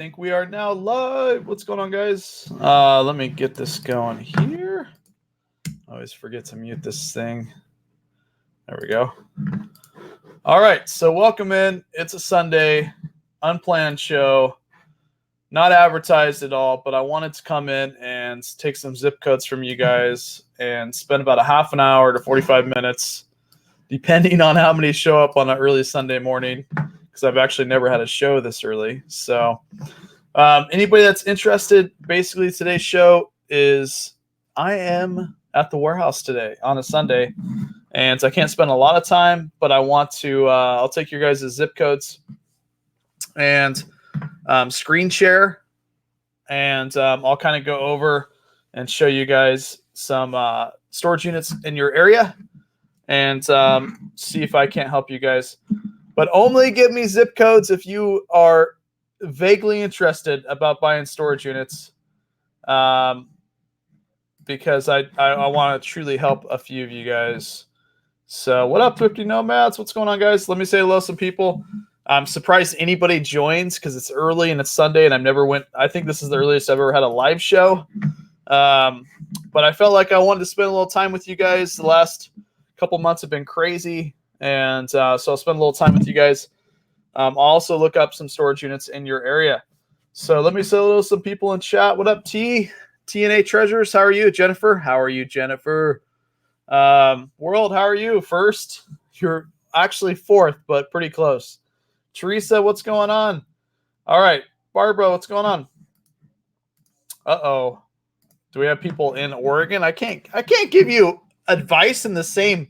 Think we are now live. What's going on, guys? Let me get this going here. I always forget to mute this thing. There we go. All right, so welcome in. It's a Sunday, unplanned show, not advertised at all, but I wanted to come in and take some zip codes from you guys and spend about a half an hour to 45 minutes, depending on how many show up on an early Sunday morning, because I've actually never had a show this early. So anybody that's interested, basically today's show is I am at the warehouse today on a Sunday, and I can't spend a lot of time, but I want to, I'll take your guys' zip codes and screen share, and I'll kind of go over and show you guys some storage units in your area and see if I can't help you guys. But only give me zip codes if you are vaguely interested about buying storage units, because I want to truly help a few of you guys. So what up, Thrifty Nomads? What's going on, guys? Let me say hello to some people. I'm surprised anybody joins because it's early and it's Sunday, and I think this is the earliest I've ever had a live show. But I felt like I wanted to spend a little time with you guys. The last couple months have been crazy, and so I'll spend a little time with you guys. I'll also look up some storage units in your area. So let me say hello to some people in chat. What up, TNA Treasures? How are you? Jennifer? How are you, Jennifer? World, how are you? First? You're actually fourth, but pretty close. Teresa, what's going on? All right. Barbara, what's going on? Uh-oh. Do we have people in Oregon? I can't give you advice in the same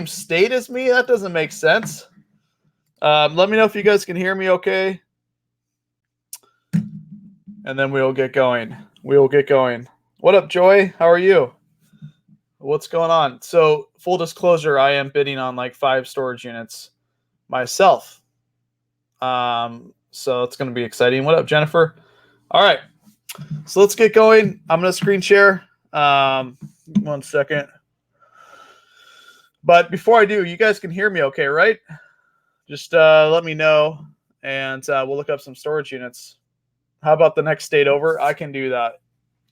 state as me. That doesn't make sense. Let me know if you guys can hear me okay. And then we'll get going. What up, Joy? How are you? What's going on? So, full disclosure, I am bidding on like 5 storage units myself. So it's going to be exciting. What up, Jennifer? All right. So let's get going. I'm going to screen share. 1 second. But before I do, you guys can hear me okay, right? Just let me know, and we'll look up some storage units. How about the next state over? I can do that.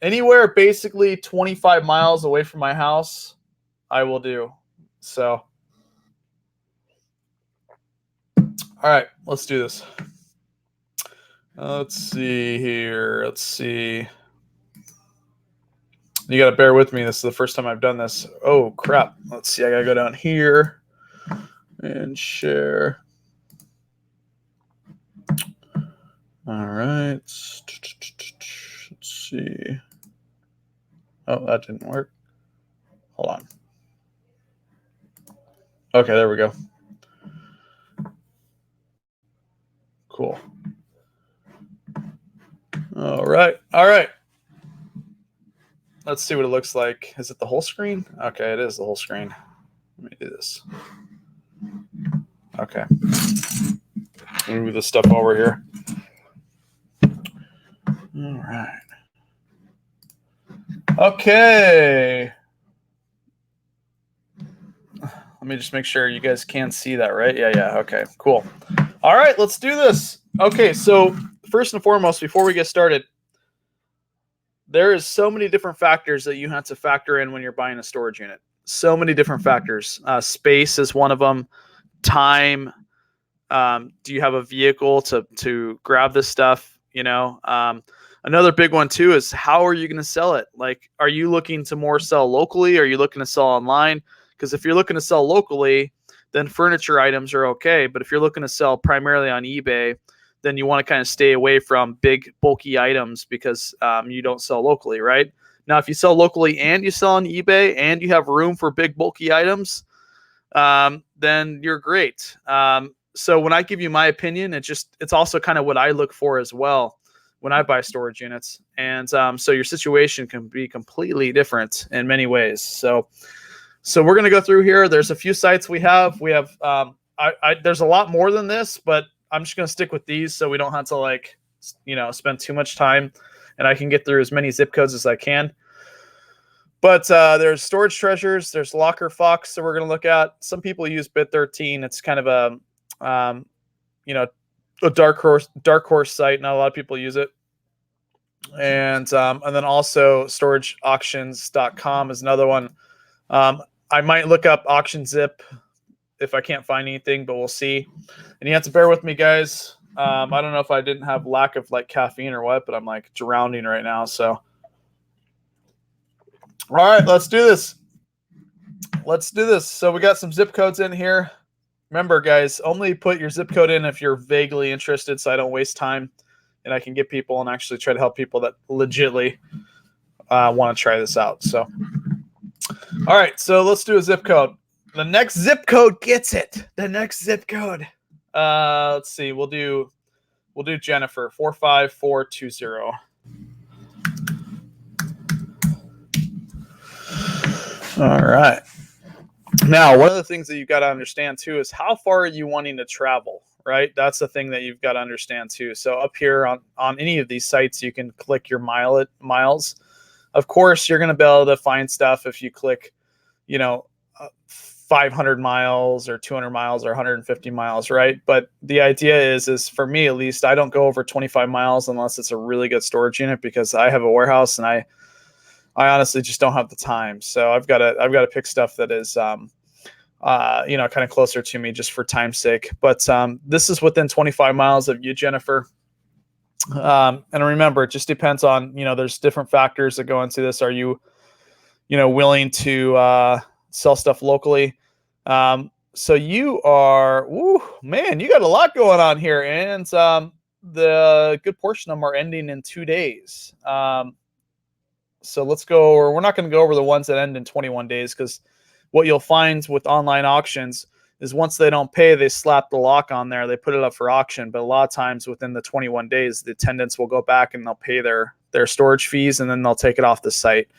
Anywhere basically 25 miles away from my house, I will do. So, all right, let's do this. Let's see here. Let's see. You got to bear with me. This is the first time I've done this. Oh, crap. Let's see. I got to go down here and share. All right. Let's see. Oh, that didn't work. Hold on. Okay, there we go. Cool. All right. Let's see what it looks like. Is it the whole screen? Okay, it is the whole screen. Let me do this. Okay. Move this stuff over here. All right. Okay. Let me just make sure you guys can see that, right? Yeah. Okay, cool. All right, let's do this. Okay, so first and foremost, before we get started, there is so many different factors that you have to factor in when you're buying a storage unit. So many different factors. Space is one of them. Time. Do you have a vehicle to grab this stuff? Another big one too is how are you going to sell it? Like, are you looking to more sell locally? Are you looking to sell online? Because if you're looking to sell locally, then furniture items are okay. But if you're looking to sell primarily on eBay, then you want to kind of stay away from big, bulky items because you don't sell locally, right? Now, if you sell locally and you sell on eBay and you have room for big, bulky items, then you're great. So when I give you my opinion, it's also kind of what I look for as well when I buy storage units. And so your situation can be completely different in many ways. So we're going to go through here. There's a few sites we have. There's a lot more than this, but I'm just going to stick with these so we don't have to spend too much time, and I can get through as many zip codes as I can. But there's Storage Treasures. There's Locker Fox that we're going to look at. Some people use Bit13. It's kind of a, a dark horse site. Not a lot of people use it. And then also storageauctions.com is another one. I might look up auction zip if I can't find anything, but we'll see. And you have to bear with me, guys. I don't know if I didn't have lack of like caffeine or what, but I'm like drowning right now. So, all right, let's do this. Let's do this. So we got some zip codes in here. Remember, guys, only put your zip code in if you're vaguely interested, so I don't waste time, and I can get people and actually try to help people that legitly want to try this out. So, all right, so let's do a zip code. The next zip code gets it. The next zip code. Let's see. We'll do Jennifer 45420. All right. Now, one of the things that you've got to understand too is how far are you wanting to travel, right? That's the thing that you've got to understand too. So up here on any of these sites, you can click your miles. Of course, you're going to be able to find stuff if you click, 500 miles or 200 miles or 150 miles, right? But the idea is for me at least, I don't go over 25 miles unless it's a really good storage unit, because I have a warehouse and I honestly just don't have the time. So I've got to pick stuff that is, kind of closer to me just for time's sake. But this is within 25 miles of you, Jennifer. And remember, it just depends on, there's different factors that go into this. Are you, willing to sell stuff locally? So you are, man, you got a lot going on here. And the good portion of them are ending in 2 days. So let's go, or we're not going to go over the ones that end in 21 days, because what you'll find with online auctions is once they don't pay, they slap the lock on there, they put it up for auction. But a lot of times within the 21 days, the attendants will go back and they'll pay their storage fees, and then they'll take it off the site.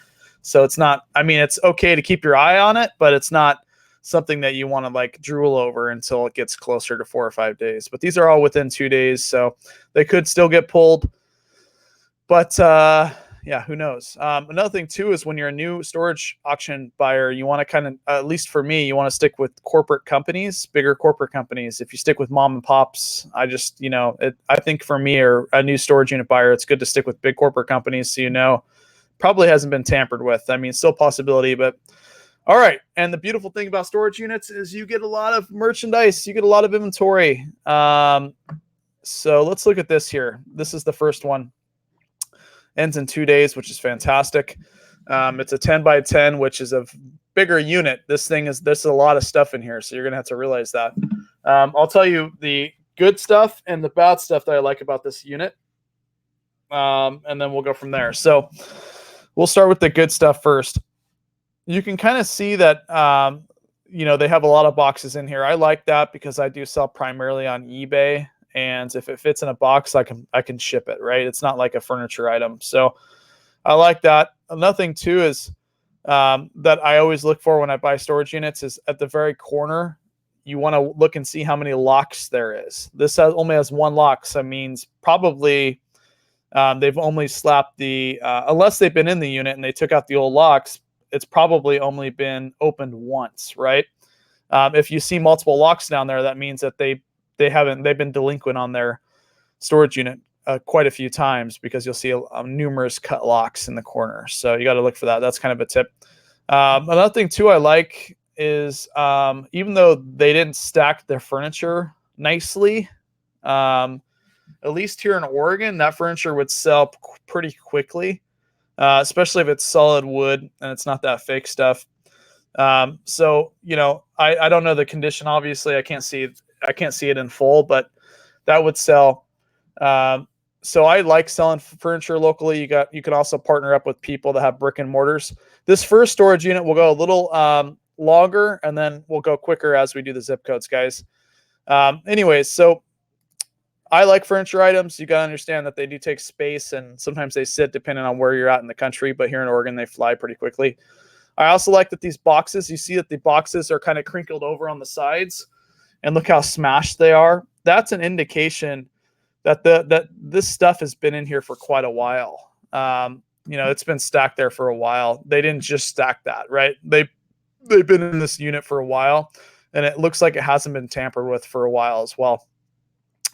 So it's not, it's okay to keep your eye on it, but it's not something that you want to like drool over until it gets closer to 4 or 5 days. But these are all within 2 days, so they could still get pulled. But yeah, who knows? Another thing too is when you're a new storage auction buyer, you want to kind of, at least for me, you want to stick with corporate companies, bigger corporate companies. If you stick with mom and pops, I just, I think for me, or a new storage unit buyer, it's good to stick with big corporate companies, so probably hasn't been tampered with. Still a possibility, but all right. And the beautiful thing about storage units is you get a lot of merchandise, you get a lot of inventory. So let's look at this here. This is the first one. Ends in 2 days, which is fantastic. It's a 10 by 10, which is a bigger unit. There's a lot of stuff in here, so you're going to have to realize that. I'll tell you the good stuff and the bad stuff that I like about this unit. And then we'll go from there. So we'll start with the good stuff first. You can kind of see that, they have a lot of boxes in here. I like that because I do sell primarily on eBay. And if it fits in a box, I can ship it, right? It's not like a furniture item. So I like that. Another thing too is that I always look for when I buy storage units is at the very corner, you want to look and see how many locks there is. This only has one lock. So it means probably they've only slapped unless they've been in the unit and they took out the old locks, it's probably only been opened once, right? If you see multiple locks down there, that means that they've been delinquent on their storage unit quite a few times, because you'll see numerous cut locks in the corner. So you got to look for that. That's kind of a tip. Another thing too I like is even though they didn't stack their furniture nicely, at least here in Oregon, that furniture would sell pretty quickly, especially if it's solid wood and it's not that fake stuff. So I don't know the condition. Obviously, I can't see it in full, but that would sell. So I like selling furniture locally. You can also partner up with people that have brick and mortars. This first storage unit will go a little longer, and then we'll go quicker as we do the zip codes, guys. Anyways, so I like furniture items. You got to understand that they do take space, and sometimes they sit depending on where you're at in the country, but here in Oregon, they fly pretty quickly. I also like that these boxes, you see that the boxes are kind of crinkled over on the sides, and look how smashed they are. That's an indication that that this stuff has been in here for quite a while. It's been stacked there for a while. They didn't just stack that, right? They've been in this unit for a while, and it looks like it hasn't been tampered with for a while as well.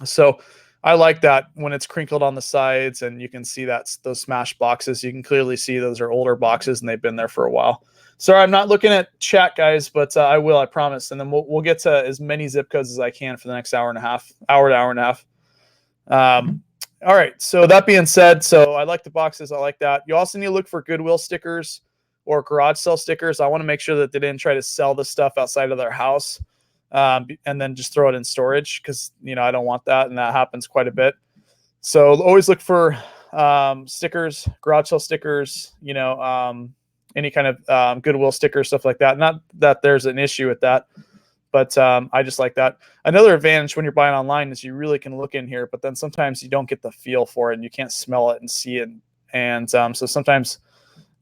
So I like that when it's crinkled on the sides and you can see that's those smashed boxes. You can clearly see those are older boxes and they've been there for a while. Sorry, I'm not looking at chat, guys, but I will, I promise. And then we'll get to as many zip codes as I can for the next hour and a half. All right. So that being said, so I like the boxes. I like that. You also need to look for Goodwill stickers or garage sale stickers. I want to make sure that they didn't try to sell the stuff outside of their house and then just throw it in storage because, I don't want that. And that happens quite a bit. So always look for stickers, garage sale stickers, any kind of Goodwill sticker, stuff like that. Not that there's an issue with that, but I just like that. Another advantage when you're buying online is you really can look in here, but then sometimes you don't get the feel for it and you can't smell it and see it. And so sometimes,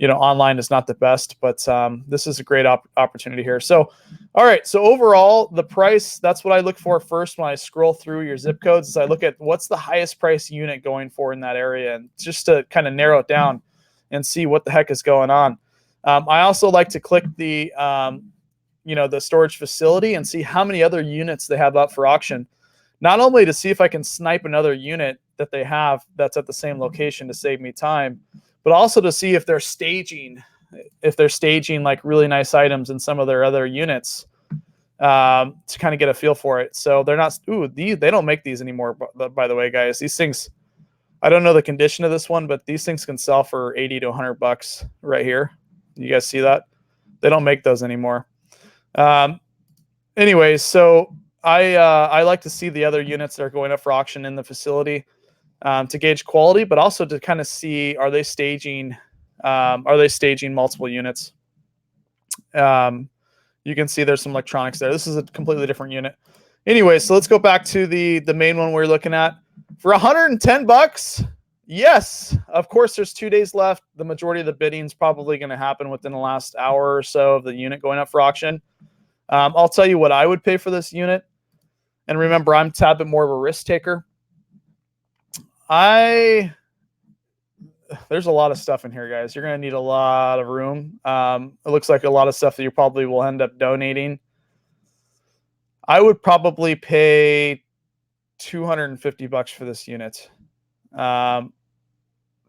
online is not the best, but this is a great opportunity here. So, all right. So overall, the price, that's what I look for first when I scroll through your zip codes is I look at what's the highest price unit going for in that area and just to kind of narrow it down and see what the heck is going on. I also like to click the storage facility and see how many other units they have up for auction. Not only to see if I can snipe another unit that they have that's at the same location to save me time, but also to see if they're staging like really nice items in some of their other units to kind of get a feel for it. So they're not, they don't make these anymore, by the way, guys. These things, I don't know the condition of this one, but these things can sell for 80 to 100 bucks right here. You guys see that? They don't make those anymore. Anyways, so I like to see the other units that are going up for auction in the facility to gauge quality, but also to kind of see are they staging multiple units. You can see there's some electronics there. This is a completely different unit. Anyway, so let's go back to the main one we're looking at for 110 bucks. Yes, of course, there's 2 days left. The majority of the bidding is probably going to happen within the last hour or so of the unit going up for auction. I'll tell you what I would pay for this unit. And remember, I'm a tad bit more of a risk taker. There's a lot of stuff in here, guys. You're going to need a lot of room. It looks like a lot of stuff that you probably will end up donating. I would probably pay 250 bucks for this unit.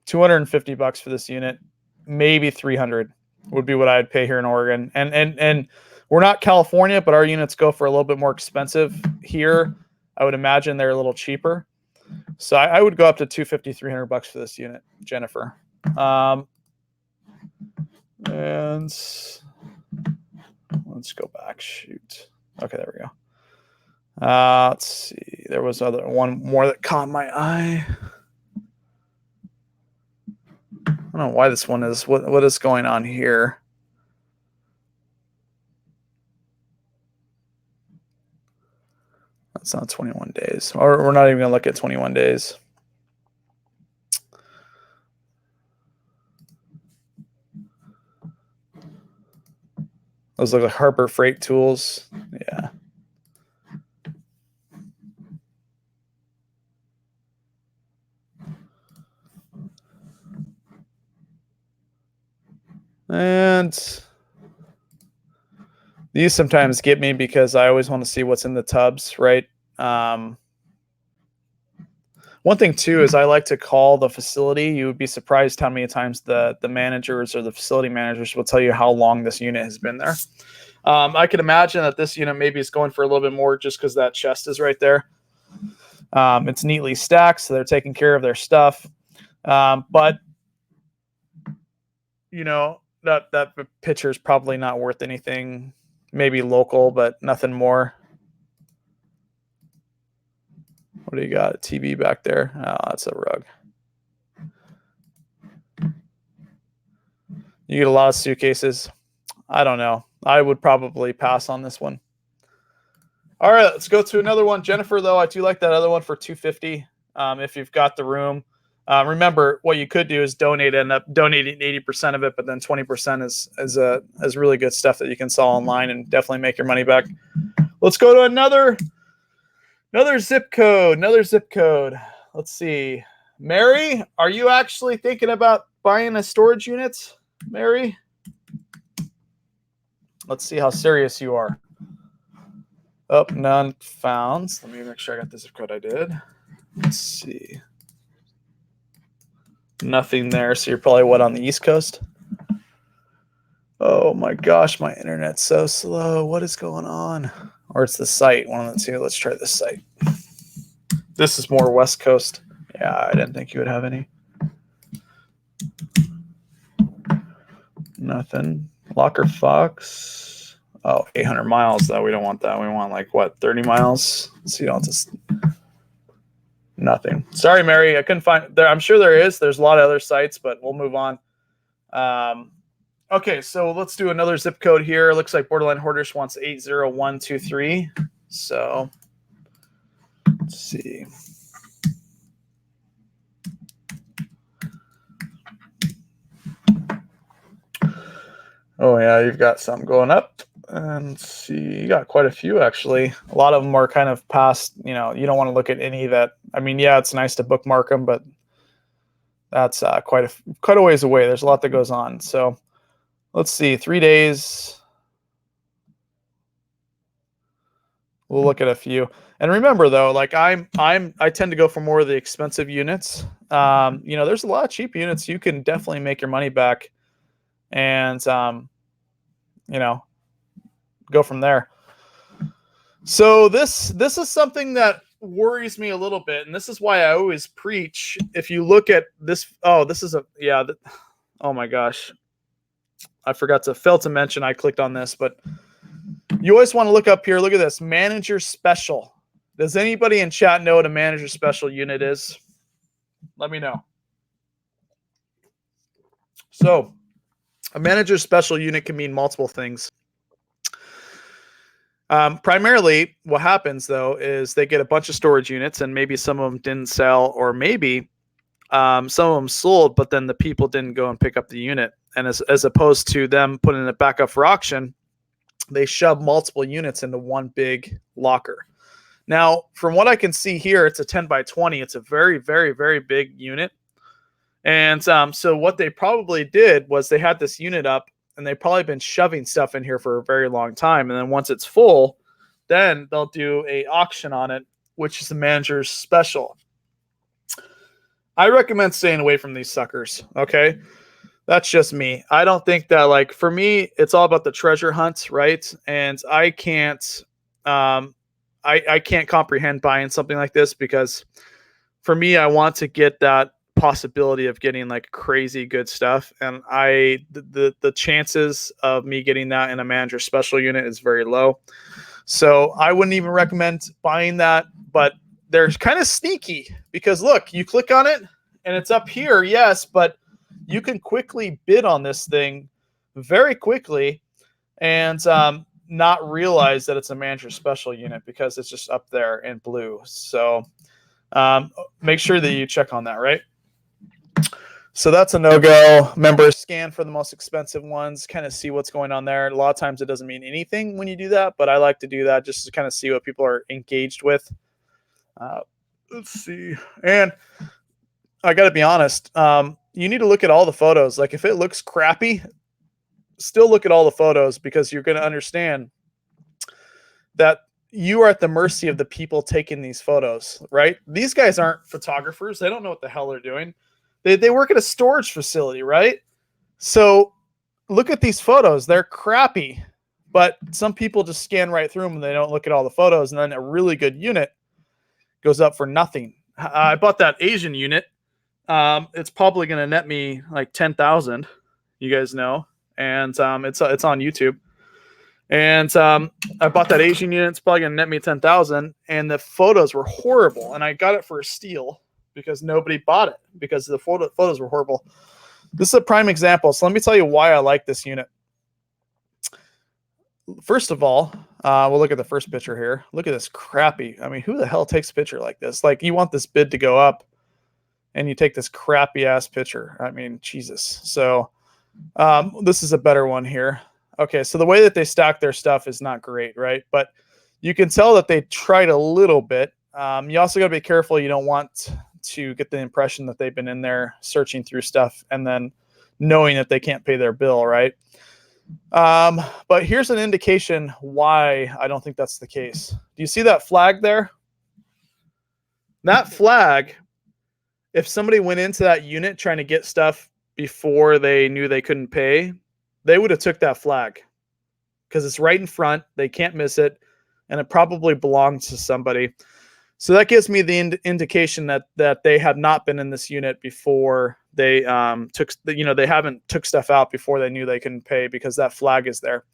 250 bucks for this unit, maybe 300 would be what I'd pay here in Oregon. And we're not California, but our units go for a little bit more expensive here. I would imagine they're a little cheaper. So I would go up to 250, 300 bucks for this unit, Jennifer. And let's go back. Shoot. Okay, there we go. Let's see. There was one more that caught my eye. I don't know why this one is. What is going on here? That's not 21 days. Or we're not even going to look at 21 days. Those look like Harbor Freight tools. Yeah. And these sometimes get me because I always want to see what's in the tubs, right? One thing too is I like to call the facility. You would be surprised how many times the managers or the facility managers will tell you how long this unit has been there. I can imagine that this unit maybe is going for a little bit more just because that chest is right there. It's neatly stacked, so they're taking care of their stuff. But that picture is probably not worth anything. Maybe local, but nothing more. What do you got? A TV back there? Oh, that's a rug. You get a lot of suitcases. I don't know. I would probably pass on this one. All right, let's go to another one. Jennifer, though, I do like that other one for $250 if you've got the room. Remember, what you could do is end up donating 80% of it, but then 20% is really good stuff that you can sell online and definitely make your money back. Let's go to another zip code. Let's see. Mary, are you actually thinking about buying a storage unit, Mary? Let's see how serious you are. Oh, none found. Let me make sure I got the zip code I did. Let's see. Nothing there. So you're probably what, on the East Coast? Oh my gosh, my internet's so slow. What is going on? Or it's the site, one of the two. Let's try this site. This is more West Coast. Yeah, I didn't think you would have any. Nothing. Locker Fox. Oh, 800 miles though. We don't want that. We want like what, 30 miles? So you don't just. Nothing. Sorry, Mary. I couldn't find there. I'm sure there is. There's a lot of other sites, but we'll move on. Okay, so let's do another zip code here. Looks like Borderline Hoarders wants 80123. So let's see. Oh yeah, you've got some going up. And let's see, you got quite a few actually. A lot of them are kind of past, you don't want to look at any that, I mean, yeah, it's nice to bookmark them, but that's quite a ways away. There's a lot that goes on. So let's see, 3 days. We'll look at a few. And remember though, like I tend to go for more of the expensive units. There's a lot of cheap units. You can definitely make your money back and go from there. So this is something that worries me a little bit, and this is why I always preach. If you look at this, oh my gosh, I failed to mention I clicked on this, but you always want to look up here. Look at this, manager special. Does anybody in chat know what a manager special unit is? Let me know. So a manager special unit can mean multiple things. Primarily, what happens though is they get a bunch of storage units, and maybe some of them didn't sell, or maybe some of them sold, but then the people didn't go and pick up the unit. And as opposed to them putting it back up for auction, they shove multiple units into one big locker. Now, from what I can see here, it's a 10 by 20. It's a very, very, very big unit. And so what they probably did was they had this unit up, and they've probably been shoving stuff in here for a very long time. And then once it's full, then they'll do a auction on it, which is the manager's special. I recommend staying away from these suckers. Okay. That's just me. I don't think that, like, for me, it's all about the treasure hunt, right? And I can't comprehend buying something like this, because for me, I want to get that possibility of getting like crazy good stuff, and the chances of me getting that in a manager special unit is very low. So I wouldn't even recommend buying that, but they're kind of sneaky, because look, you click on it and it's up here, yes, but you can quickly bid on this thing very quickly and not realize that it's a manager special unit because it's just up there in blue. So make sure that you check on that, right? So that's a no-go. Remember, scan for the most expensive ones, kind of see what's going on there. A lot of times it doesn't mean anything when you do that, but I like to do that just to kind of see what people are engaged with. Let's see. And I got to be honest, you need to look at all the photos. Like if it looks crappy, still look at all the photos, because you're going to understand that you are at the mercy of the people taking these photos, right? These guys aren't photographers. They don't know what the hell they're doing. They work at a storage facility, right? So look at these photos. They're crappy, but some people just scan right through them and they don't look at all the photos. And then a really good unit goes up for nothing. I bought that Asian unit. It's probably going to net me like 10,000, you guys know. And it's on YouTube. And I bought that Asian unit. It's probably going to net me 10,000. And the photos were horrible. And I got it for a steal, because nobody bought it because the photos were horrible. This is a prime example. So let me tell you why I like this unit. First of all, we'll look at the first picture here. Look at this crappy. I mean, who the hell takes a picture like this? Like, you want this bid to go up and you take this crappy ass picture. I mean, Jesus. So this is a better one here. Okay. So the way that they stack their stuff is not great, right? But you can tell that they tried a little bit. You also got to be careful. You don't want to get the impression that they've been in there searching through stuff and then knowing that they can't pay their bill, right? But here's an indication why I don't think that's the case. Do you see that flag there? That flag, if somebody went into that unit trying to get stuff before they knew they couldn't pay, they would have took that flag because it's right in front. They can't miss it, and it probably belongs to somebody. So that gives me the indication that they have not been in this unit before they took, they haven't took stuff out before they knew they couldn't pay because that flag is there.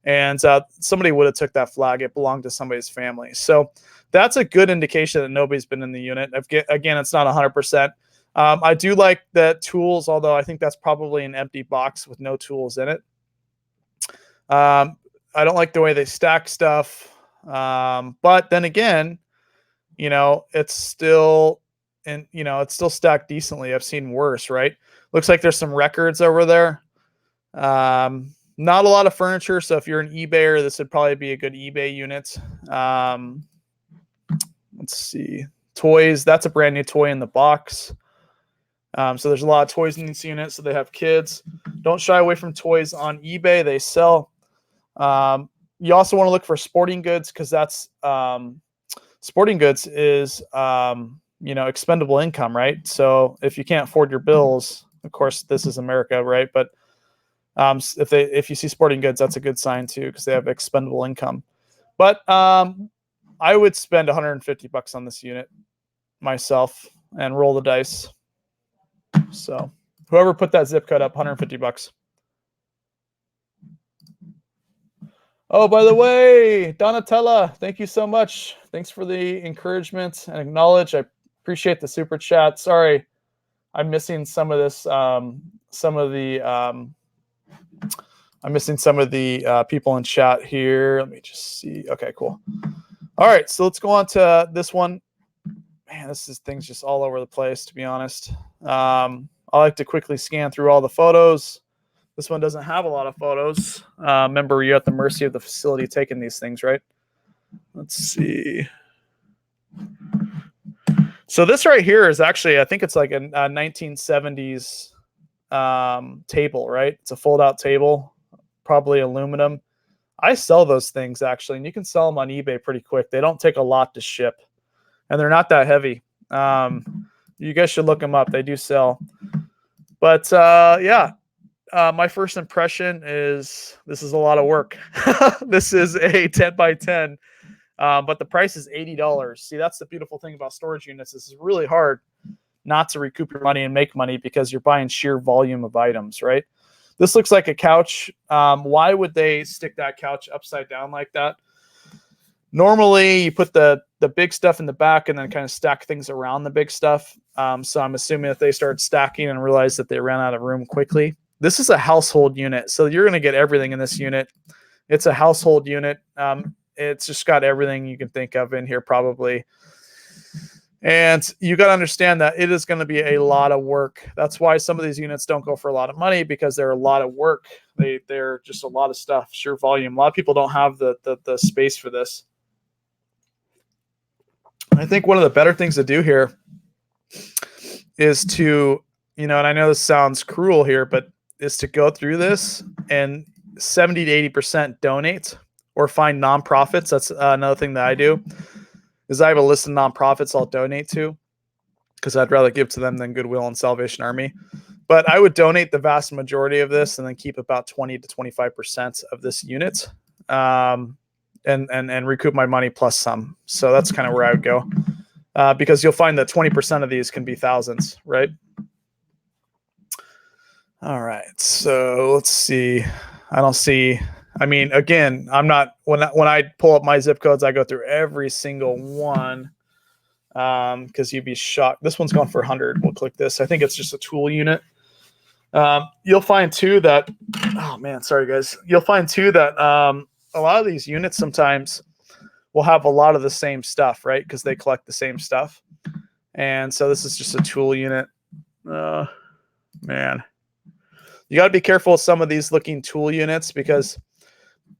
And somebody would have took that flag. It belonged to somebody's family. So that's a good indication that nobody's been in the unit. Again, it's not 100%. I do like the tools, although I think that's probably an empty box with no tools in it. I don't like the way they stack stuff. But then again, it's still, it's still stacked decently. I've seen worse, right? Looks like there's some records over there. Not a lot of furniture. So if you're an eBayer, this would probably be a good eBay unit. Let's see. Toys. That's a brand new toy in the box. So there's a lot of toys in this unit. So they have kids. Don't shy away from toys on eBay. They sell. You also want to look for sporting goods because that's sporting goods is expendable income, right? So if you can't afford your bills, of course, this is America, right? But if you see sporting goods, that's a good sign too because they have expendable income. But I would spend $150 on this unit myself and roll the dice. So whoever put that zip code up, $150. Oh, by the way, Donatella, thank you so much. Thanks for the encouragement and acknowledge. I appreciate the super chat. Sorry, I'm missing some of this. I'm missing some of the people in chat here. Let me just see. Okay, cool. All right, so let's go on to this one. Man, thing's just all over the place, to be honest. I like to quickly scan through all the photos. This one doesn't have a lot of photos. Remember, you're at the mercy of the facility taking these things, right? Let's see. So this right here is actually, I think it's like a 1970s table, right? It's a fold-out table, probably aluminum. I sell those things, actually, and you can sell them on eBay pretty quick. They don't take a lot to ship, and they're not that heavy. You guys should look them up. They do sell. But, yeah. My first impression is this is a lot of work. This is a 10 by 10, but the price is $80. See, that's the beautiful thing about storage units. This is really hard not to recoup your money and make money because you're buying sheer volume of items, right? This looks like a couch. Why would they stick that couch upside down like that? Normally, you put the big stuff in the back and then kind of stack things around the big stuff. So I'm assuming that they started stacking and realized that they ran out of room quickly. This is a household unit, so you're going to get everything in this unit. It's a household unit. It's just got everything you can think of in here probably. And you got to understand that it is going to be a lot of work. That's why some of these units don't go for a lot of money because they're a lot of work. They're just a lot of stuff, sheer volume. A lot of people don't have the space for this. I think one of the better things to do here is to, and I know this sounds cruel here, but is to go through this and 70 to 80% donate or find nonprofits. That's another thing that I do is I have a list of nonprofits I'll donate to because I'd rather give to them than Goodwill and Salvation Army. But I would donate the vast majority of this and then keep about 20 to 25% of this unit and recoup my money plus some. So that's kind of where I would go because you'll find that 20% of these can be thousands, right? All right, so let's see. I don't see. I mean, again, I'm not when I pull up my zip codes, I go through every single one because you'd be shocked. This one's going for 100. We'll click this. I think it's just a tool unit. You'll find too that. Oh man, sorry guys. You'll find too that a lot of these units sometimes will have a lot of the same stuff, right? Because they collect the same stuff. And so this is just a tool unit. Man. You got to be careful with some of these looking tool units because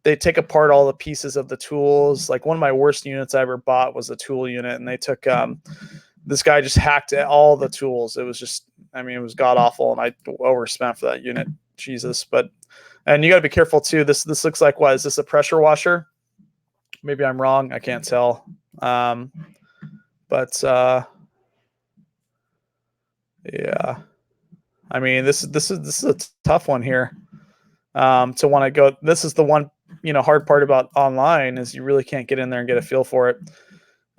they take apart all the pieces of the tools. Like one of my worst units I ever bought was a tool unit, and they took this guy just hacked all the tools. It was just, it was god awful, and I overspent for that unit. Jesus, but And you got to be careful too. This looks like, what is this, a pressure washer? Maybe I'm wrong. I can't tell. But yeah, I mean, this is a tough one here. To want to go. This is the one, hard part about online is you really can't get in there and get a feel for it.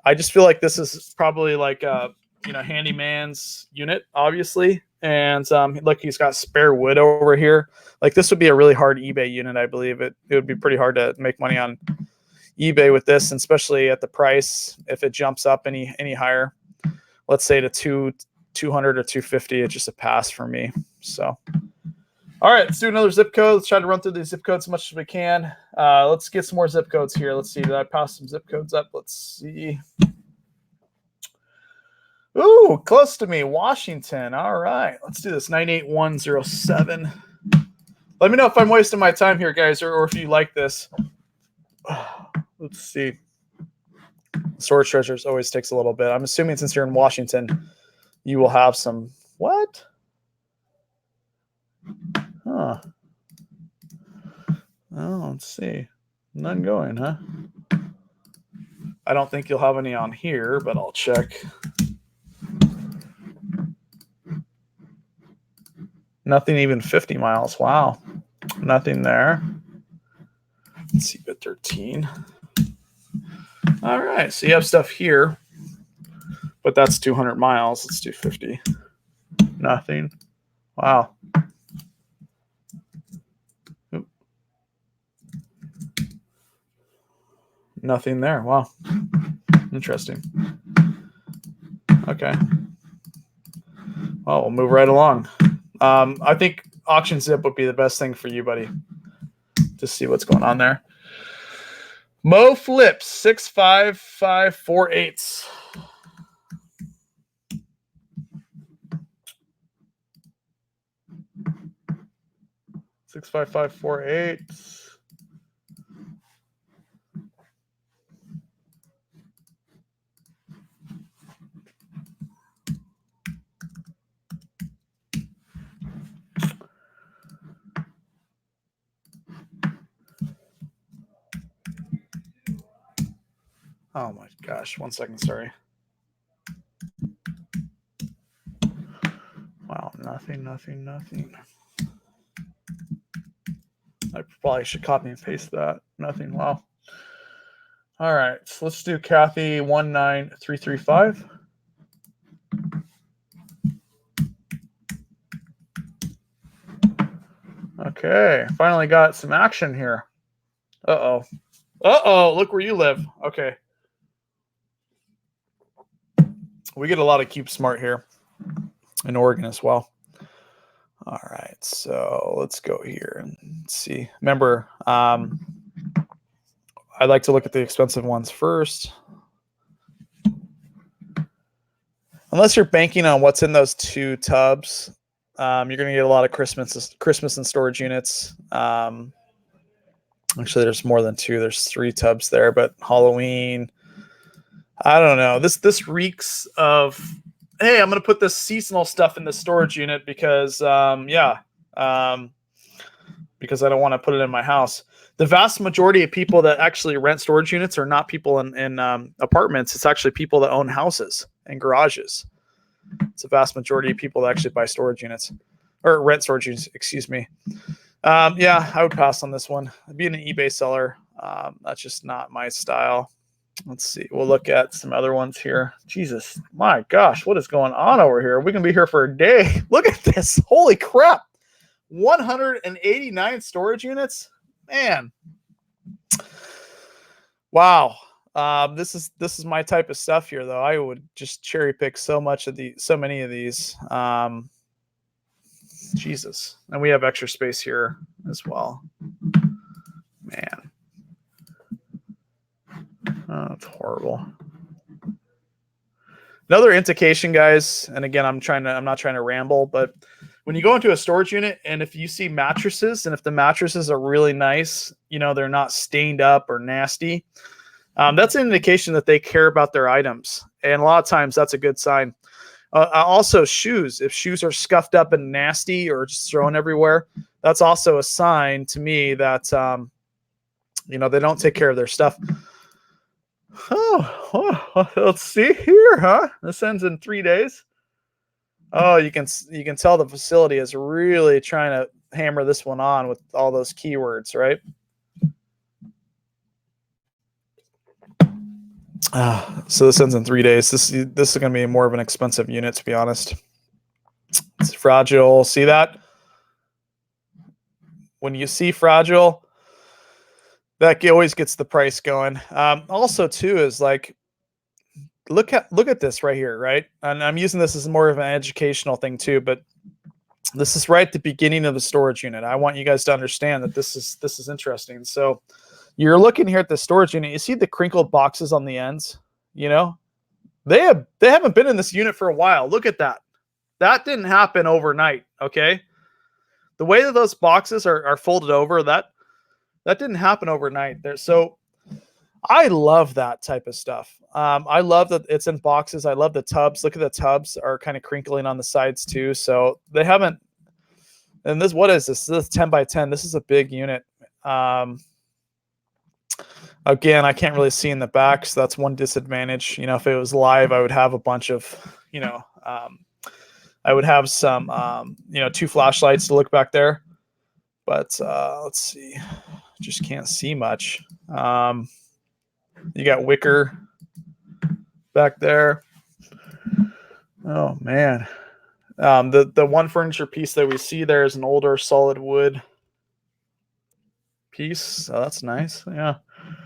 I just feel like this is probably like a, handyman's unit, obviously. And look, he's got spare wood over here. Like, this would be a really hard eBay unit, I believe. It would be pretty hard to make money on eBay with this, and especially at the price. If it jumps up any higher, let's say to 200 or 250, it's just a pass for me. So, all right, let's do another zip code. Let's try to run through these zip codes as much as we can. Let's get some more zip codes here. Let's see. Did I pass some zip codes up? Let's see. Ooh, close to me, Washington. All right, let's do this. 98107. Let me know if I'm wasting my time here, guys, or if you like this. Let's see. Storage treasures always takes a little bit. I'm assuming since you're in Washington, you will have some. What? Huh. Oh, let's see. None going, huh? I don't think you'll have any on here, but I'll check. Nothing even 50 miles. Wow. Nothing there. Let's see, bit 13. All right, so you have stuff here, but that's 200 miles. Let's do 50. Nothing. Wow. Oop. Nothing there. Wow. Interesting. Okay. Well, we'll move right along. I think Auction Zip would be the best thing for you, buddy, to see what's going on there. Mo Flips 65548. 65548. Oh my gosh, 1 second, sorry. Wow, nothing. I probably should copy and paste that. Nothing, wow. All right, so let's do Kathy 19335. Okay, finally got some action here. Uh-oh, look where you live. Okay. We get a lot of Keep Smart here in Oregon as well. All right, so let's go here and see. Remember, I like to look at the expensive ones first. Unless you're banking on what's in those 2 tubs, you're going to get a lot of Christmas and storage units. Actually, there's more than 2. There's 3 tubs there, but Halloween. I don't know. This reeks of, hey, I'm going to put this seasonal stuff in the storage unit because, because I don't want to put it in my house. The vast majority of people that actually rent storage units are not people in apartments. It's actually people that own houses and garages. It's a vast majority of people that actually buy storage units or rent storage units, excuse me. Yeah, I would pass on this one. Being an eBay seller, that's just not my style. Let's see. We'll look at some other ones here. Jesus, my gosh, what is going on over here? We can be here for a day. Look at this. Holy crap. 189 storage units. Man. Wow. This is my type of stuff here, though. I would just cherry pick so many of these. Jesus. And we have extra space here as well. Man. Oh, that's horrible. Another indication, guys, and again, I'm not trying to ramble, but when you go into a storage unit and if you see mattresses and if the mattresses are really nice, they're not stained up or nasty, that's an indication that they care about their items. And a lot of times that's a good sign. Also shoes. If shoes are scuffed up and nasty or just thrown everywhere, that's also a sign to me that you know, they don't take care of their stuff. Oh, let's see here, huh? This ends in 3 days. Oh, you can tell the facility is really trying to hammer this one on with all those keywords, right? So this ends in 3 days. This is going to be more of an expensive unit, to be honest. It's fragile. See that? When you see fragile, that always gets the price going. Also, too, is like, look at this right here, right? And I'm using this as more of an educational thing too, but this is right at the beginning of the storage unit. I want you guys to understand that this is interesting. So you're looking here at the storage unit. You see the crinkled boxes on the ends? You know, they haven't been in this unit for a while. Look at that. That didn't happen overnight. Okay, the way that those boxes are folded over, that didn't happen overnight. There, so I love that type of stuff. I love that it's in boxes. I love the tubs. Look at the tubs are kind of crinkling on the sides too. So they haven't. And this, what is this? This is 10 by 10. This is a big unit. Again, I can't really see in the back, so that's one disadvantage. You know, if it was live, I would have a bunch of, you know, I would have some, you know, 2 flashlights to look back there. But let's see, just can't see much. You got wicker back there. Oh man, the one furniture piece that we see there is an older solid wood piece. So that's nice. Yeah,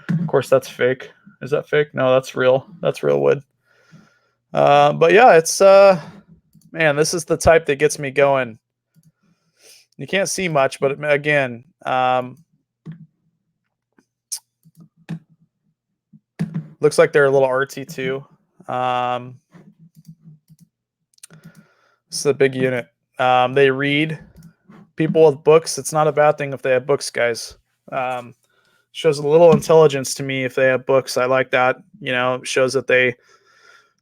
of course that's fake. Is that fake? No, that's real. That's real wood. But yeah, it's man, this is the type that gets me going. You can't see much, but again, looks like they're a little artsy too. This is a big unit. They read. People with books, it's not a bad thing if they have books, guys. Shows a little intelligence to me if they have books. I like that. You know, shows that they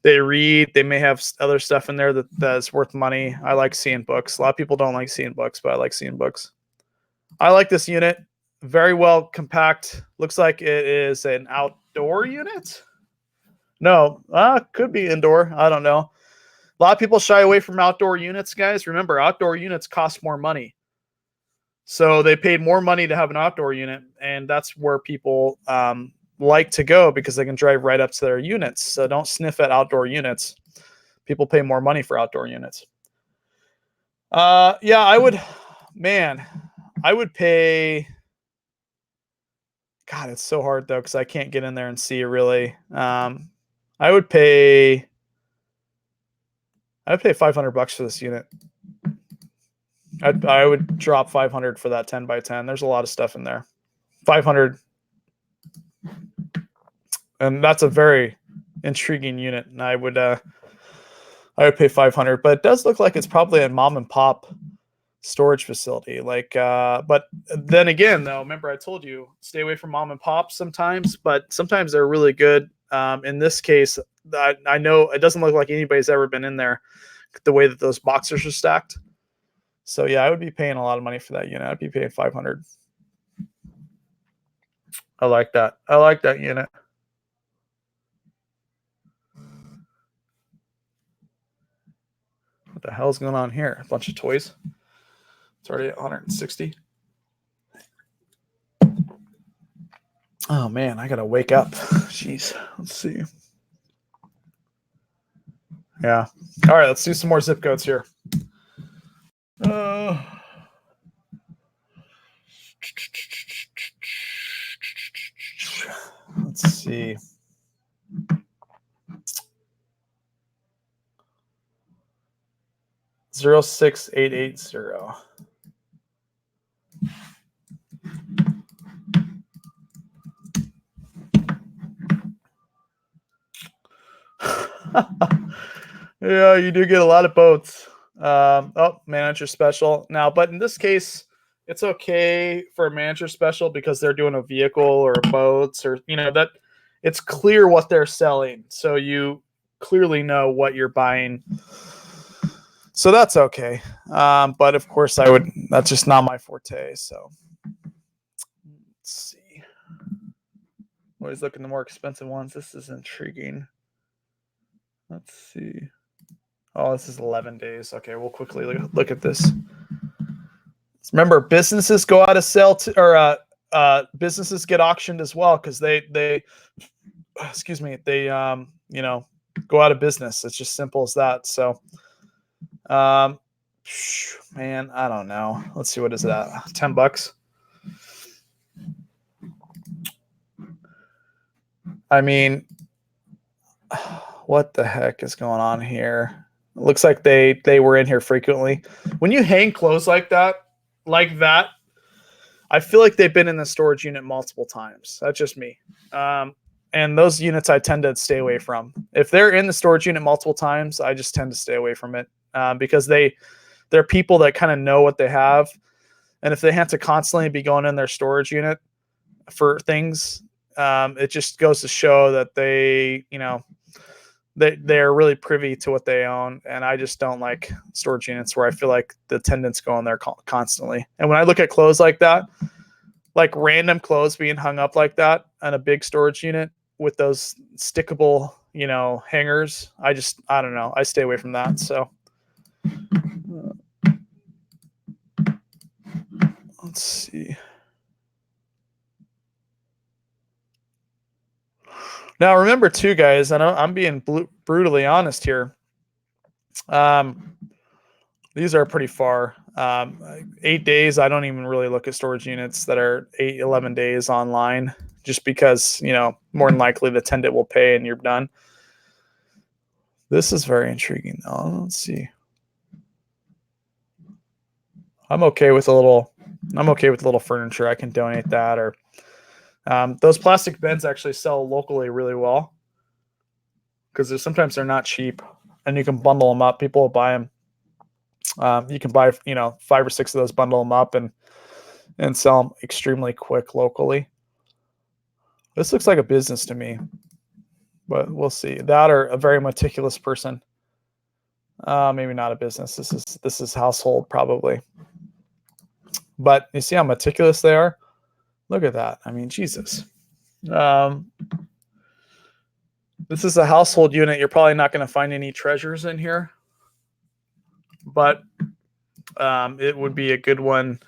read. They may have other stuff in there that's worth money. I like seeing books. A lot of people don't like seeing books, but I like seeing books. I like this unit. Very well compact. Looks like it is an outdoor unit. No, could be indoor. I don't know. A lot of people shy away from outdoor units, guys. Remember, outdoor units cost more money. So they paid more money to have an outdoor unit, and that's where people like to go because they can drive right up to their units. So don't sniff at outdoor units. People pay more money for outdoor units. Yeah, I would pay. God, it's so hard though because I can't get in there and see really. I would pay $500 for this unit. I would drop 500 for that 10 by 10. There's a lot of stuff in there. 500. And that's a very intriguing unit. And I would pay 500, but it does look like it's probably a mom and pop storage facility. Like, but then again, though, remember I told you, stay away from mom and pop sometimes, but sometimes they're really good. In this case, I know it doesn't look like anybody's ever been in there the way that those boxers are stacked. So yeah, I would be paying a lot of money for that unit. I'd be paying 500. I like that. I like that unit. What the hell's going on here? A bunch of toys. It's already at 160. Oh man, I gotta wake up. Jeez. Let's see. Yeah. All right, let's do some more zip codes here. Let's see. Zero 6880. Yeah, you do get a lot of boats. Oh, manager special now, but in this case, it's okay for a manager special because they're doing a vehicle or boats or that it's clear what they're selling, so you clearly know what you're buying. So that's okay. But of course, that's just not my forte. So let's see. Always look at the more expensive ones. This is intriguing. Let's see. Oh, this is 11 days. Okay, we'll quickly look at this. Remember, businesses go out of sale or businesses get auctioned as well because they excuse me, they go out of business. It's just simple as that. So man, I don't know. Let's see, what is that? $10. I mean, what the heck is going on here? It looks like they were in here frequently. When you hang clothes like that, I feel like they've been in the storage unit multiple times. That's just me. And those units I tend to stay away from. If they're in the storage unit multiple times, I just tend to stay away from it because they're people that kind of know what they have. And if they have to constantly be going in their storage unit for things, it just goes to show that they're really privy to what they own. And I just don't like storage units where I feel like the attendants go in there constantly. And when I look at clothes like that, like random clothes being hung up like that on a big storage unit with those stickable, hangers, I don't know. I stay away from that. So let's see. Now, remember too, guys, I know I'm being brutally honest here. These are pretty far. 8 days, I don't even really look at storage units that are 11 days online just because, more than likely the tenant will pay and you're done. This is very intriguing though. Let's see. I'm okay with a little furniture. I can donate that, or those plastic beds actually sell locally really well because sometimes they're not cheap and you can bundle them up. People will buy them. You can buy 5 or 6 of those, bundle them up and sell them extremely quick locally. This looks like a business to me, but we'll see. That or a very meticulous person. Maybe not a business. This is household probably. But you see how meticulous they are? Look at that. I mean, Jesus. This is a household unit. You're probably not going to find any treasures in here, but it would be a good one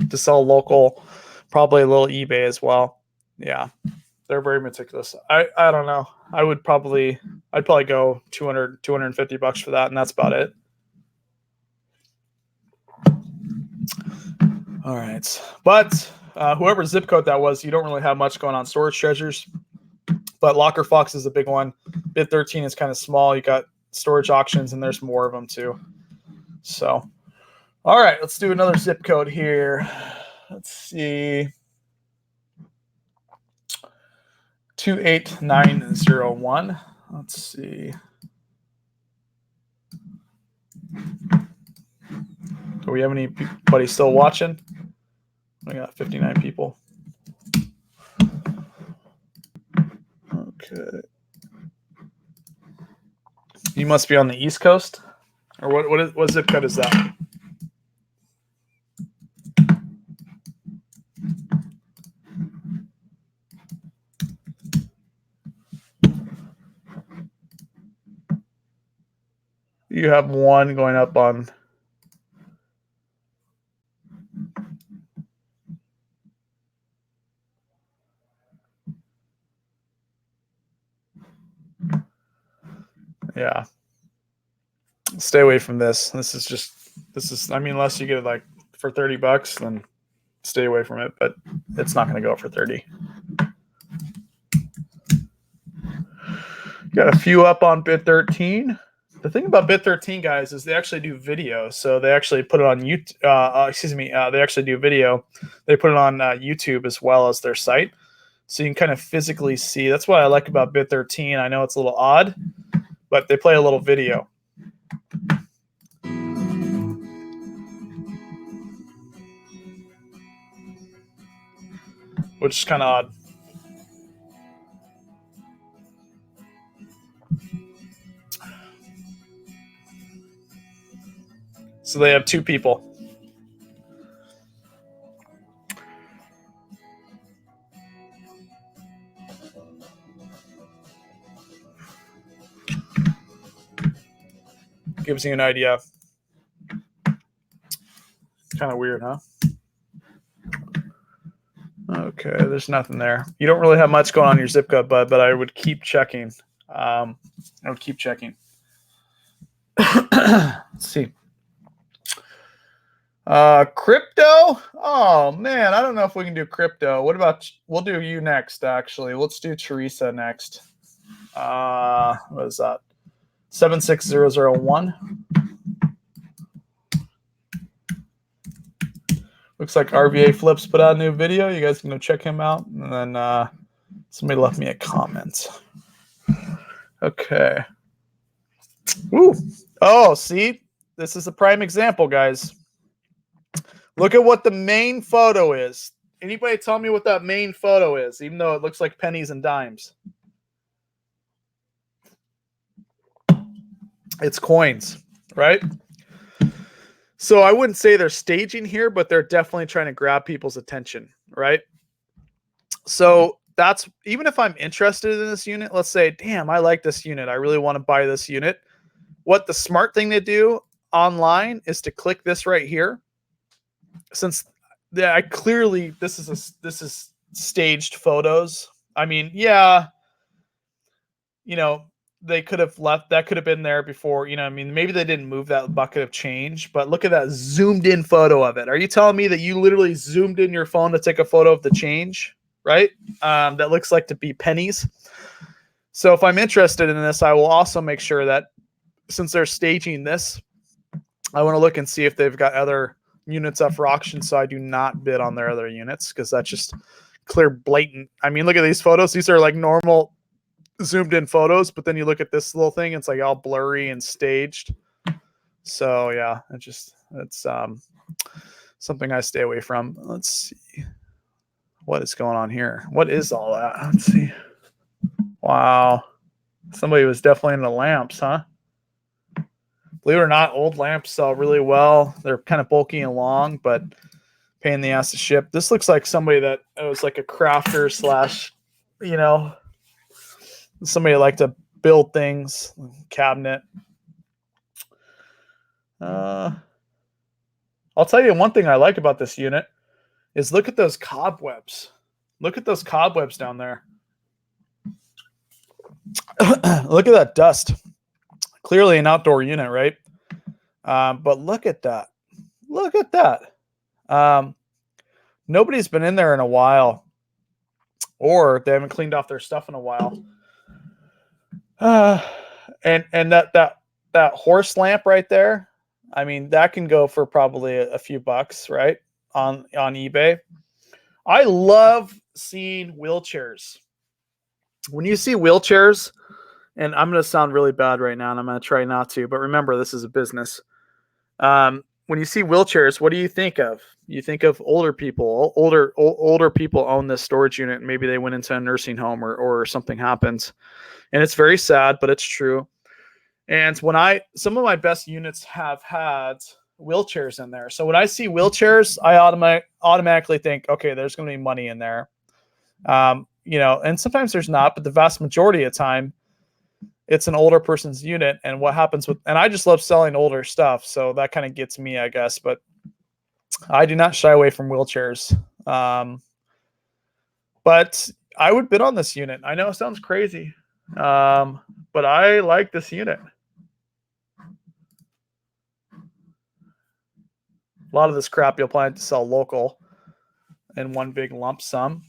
to sell local, probably a little eBay as well. Yeah, they're very meticulous. I don't know. I'd probably go $250 for that, and that's about it. All right, but whoever zip code that was, you don't really have much going on storage treasures. But Locker Fox is a big one. Bid 13 is kind of small. You got storage auctions, and there's more of them too. So, all right, let's do another zip code here. Let's see. 28901. Let's see. Do we have anybody still watching? We got 59 people. Okay. You must be on the East Coast? Or what zip code is that? You have one going up on... Yeah. Stay away from this. This is, I mean, unless you get it like for $30, then stay away from it, but it's not going to go for 30. Got a few up on bid 13. The thing about bid 13, guys, is they actually do video. So they actually put it on YouTube. They actually do video. They put it on YouTube as well as their site. So you can kind of physically see. That's what I like about bid 13. I know it's a little odd, but they play a little video, which is kind of odd. So they have 2 people. Gives you an idea. Kind of weird, huh? Okay, there's nothing there. You don't really have much going on in your zip code, bud, but I would keep checking. I would keep checking. Let's see. Crypto? Oh man, I don't know if we can do crypto. What about, we'll do you next, actually. Let's do Teresa next. What is that? 76001. Looks like RVA Flips put out a new video. You guys can go check him out. And then somebody left me a comment. Okay. Ooh. Oh, see? This is a prime example, guys. Look at what the main photo is. Anybody tell me what that main photo is, even though it looks like pennies and dimes? It's coins, right? So I wouldn't say they're staging here, but they're definitely trying to grab people's attention, right? So that's, even if I'm interested in this unit, let's say, damn, I like this unit. I really want to buy this unit. What the smart thing to do online is to click this right here. Since I clearly, this is staged photos. I mean, yeah, you know, they could have left, that could have been there before, you know, I mean, maybe they didn't move that bucket of change, but look at that zoomed in photo of it. Are you telling me that you literally zoomed in your phone to take a photo of the change, right? That looks like to be pennies. So if I'm interested in this, I will also make sure that since they're staging this, I want to look and see if they've got other units up for auction, so I do not bid on their other units, because that's just clear, blatant. I mean, look at these photos. These are like normal zoomed in photos, but then you look at this little thing, it's like all blurry and staged. So yeah, it's something I stay away from. Let's see what is going on here. What is all that? Let's see. Wow, somebody was definitely into lamps, huh? Believe it or not, old lamps sell really well. They're kind of bulky and long, but pain in the ass to ship. This looks like somebody that was like a crafter slash, you know, somebody like to build things, cabinet. I'll tell you one thing I like about this unit is look at those cobwebs. Look at those cobwebs down there. Look at that dust. Clearly an outdoor unit, right? But look at that. Look at that. Nobody's been in there in a while, or they haven't cleaned off their stuff in a while. And that horse lamp right there, I mean, that can go for probably a few bucks, right? On eBay. I love seeing wheelchairs. When you see wheelchairs, and I'm going to sound really bad right now, and I'm going to try not to, but remember, this is a business. When you see wheelchairs, what do you think of? You think of older people. Older people own this storage unit, and maybe they went into a nursing home or something happens. And it's very sad, but it's true. And some of my best units have had wheelchairs in there. So when I see wheelchairs, I automatically think, okay, there's going to be money in there. You know, and sometimes there's not, but the vast majority of the time, it's an older person's unit. And what happens and I just love selling older stuff. So that kind of gets me, I guess, but I do not shy away from wheelchairs. But I would bid on this unit. I know it sounds crazy. But I like this unit. A lot of this crap you'll plan to sell local in one big lump sum.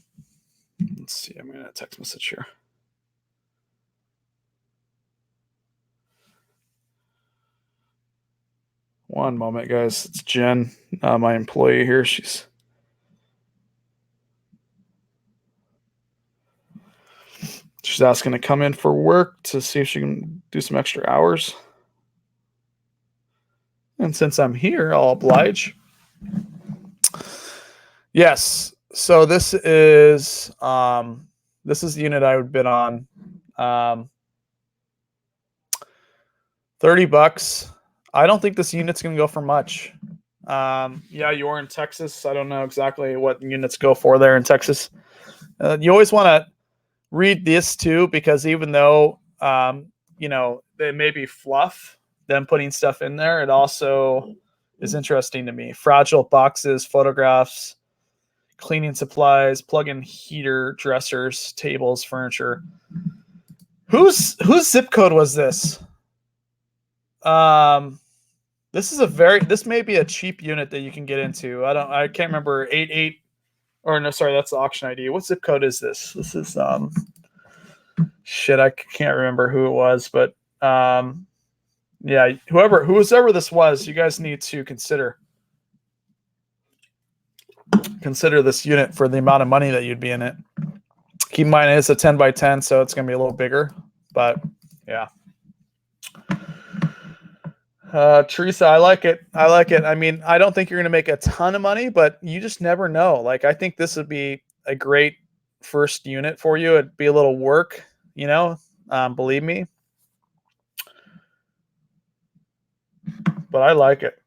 Let's see. I'm going to text message here. One moment, guys. It's Jen, my employee here. She's asking to come in for work to see if she can do some extra hours. And since I'm here, I'll oblige. Yes. So this is the unit I would bid on. $30. I don't think this unit's going to go for much. Yeah, you're in Texas. I don't know exactly what units go for there in Texas. You always want to read this too, because even though you know, they may be fluff, them putting stuff in there, it also is interesting to me. Fragile boxes, photographs, cleaning supplies, plug-in heater, dressers, tables, furniture. Whose zip code was this? This may be a cheap unit that you can get into. I can't remember. 88, or no, sorry, that's the auction ID. What zip code is this? This is shit, I can't remember who it was, but yeah, whoever this was, you guys need to consider this unit for the amount of money that you'd be in it. Keep in mind it's a 10 by 10, so it's going to be a little bigger, but yeah. Teresa, I like it. I mean, I don't think you're going to make a ton of money, but you just never know. Like, I think this would be a great first unit for you. It'd be a little work, you know, believe me. But I like it.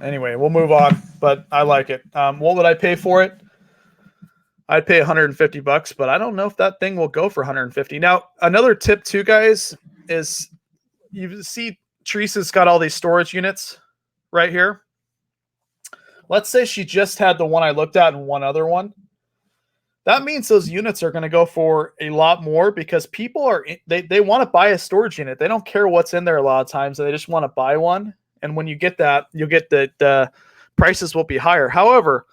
Anyway, we'll move on, but I like it. What would I pay for it? I'd pay $150, but I don't know if that thing will go for $150. Now, another tip too, guys, is you see Teresa's got all these storage units right here. Let's say she just had the one I looked at and one other one. That means those units are going to go for a lot more, because people are they want to buy a storage unit. They don't care what's in there a lot of times. They just want to buy one. And when you get that, you'll get the prices will be higher. However,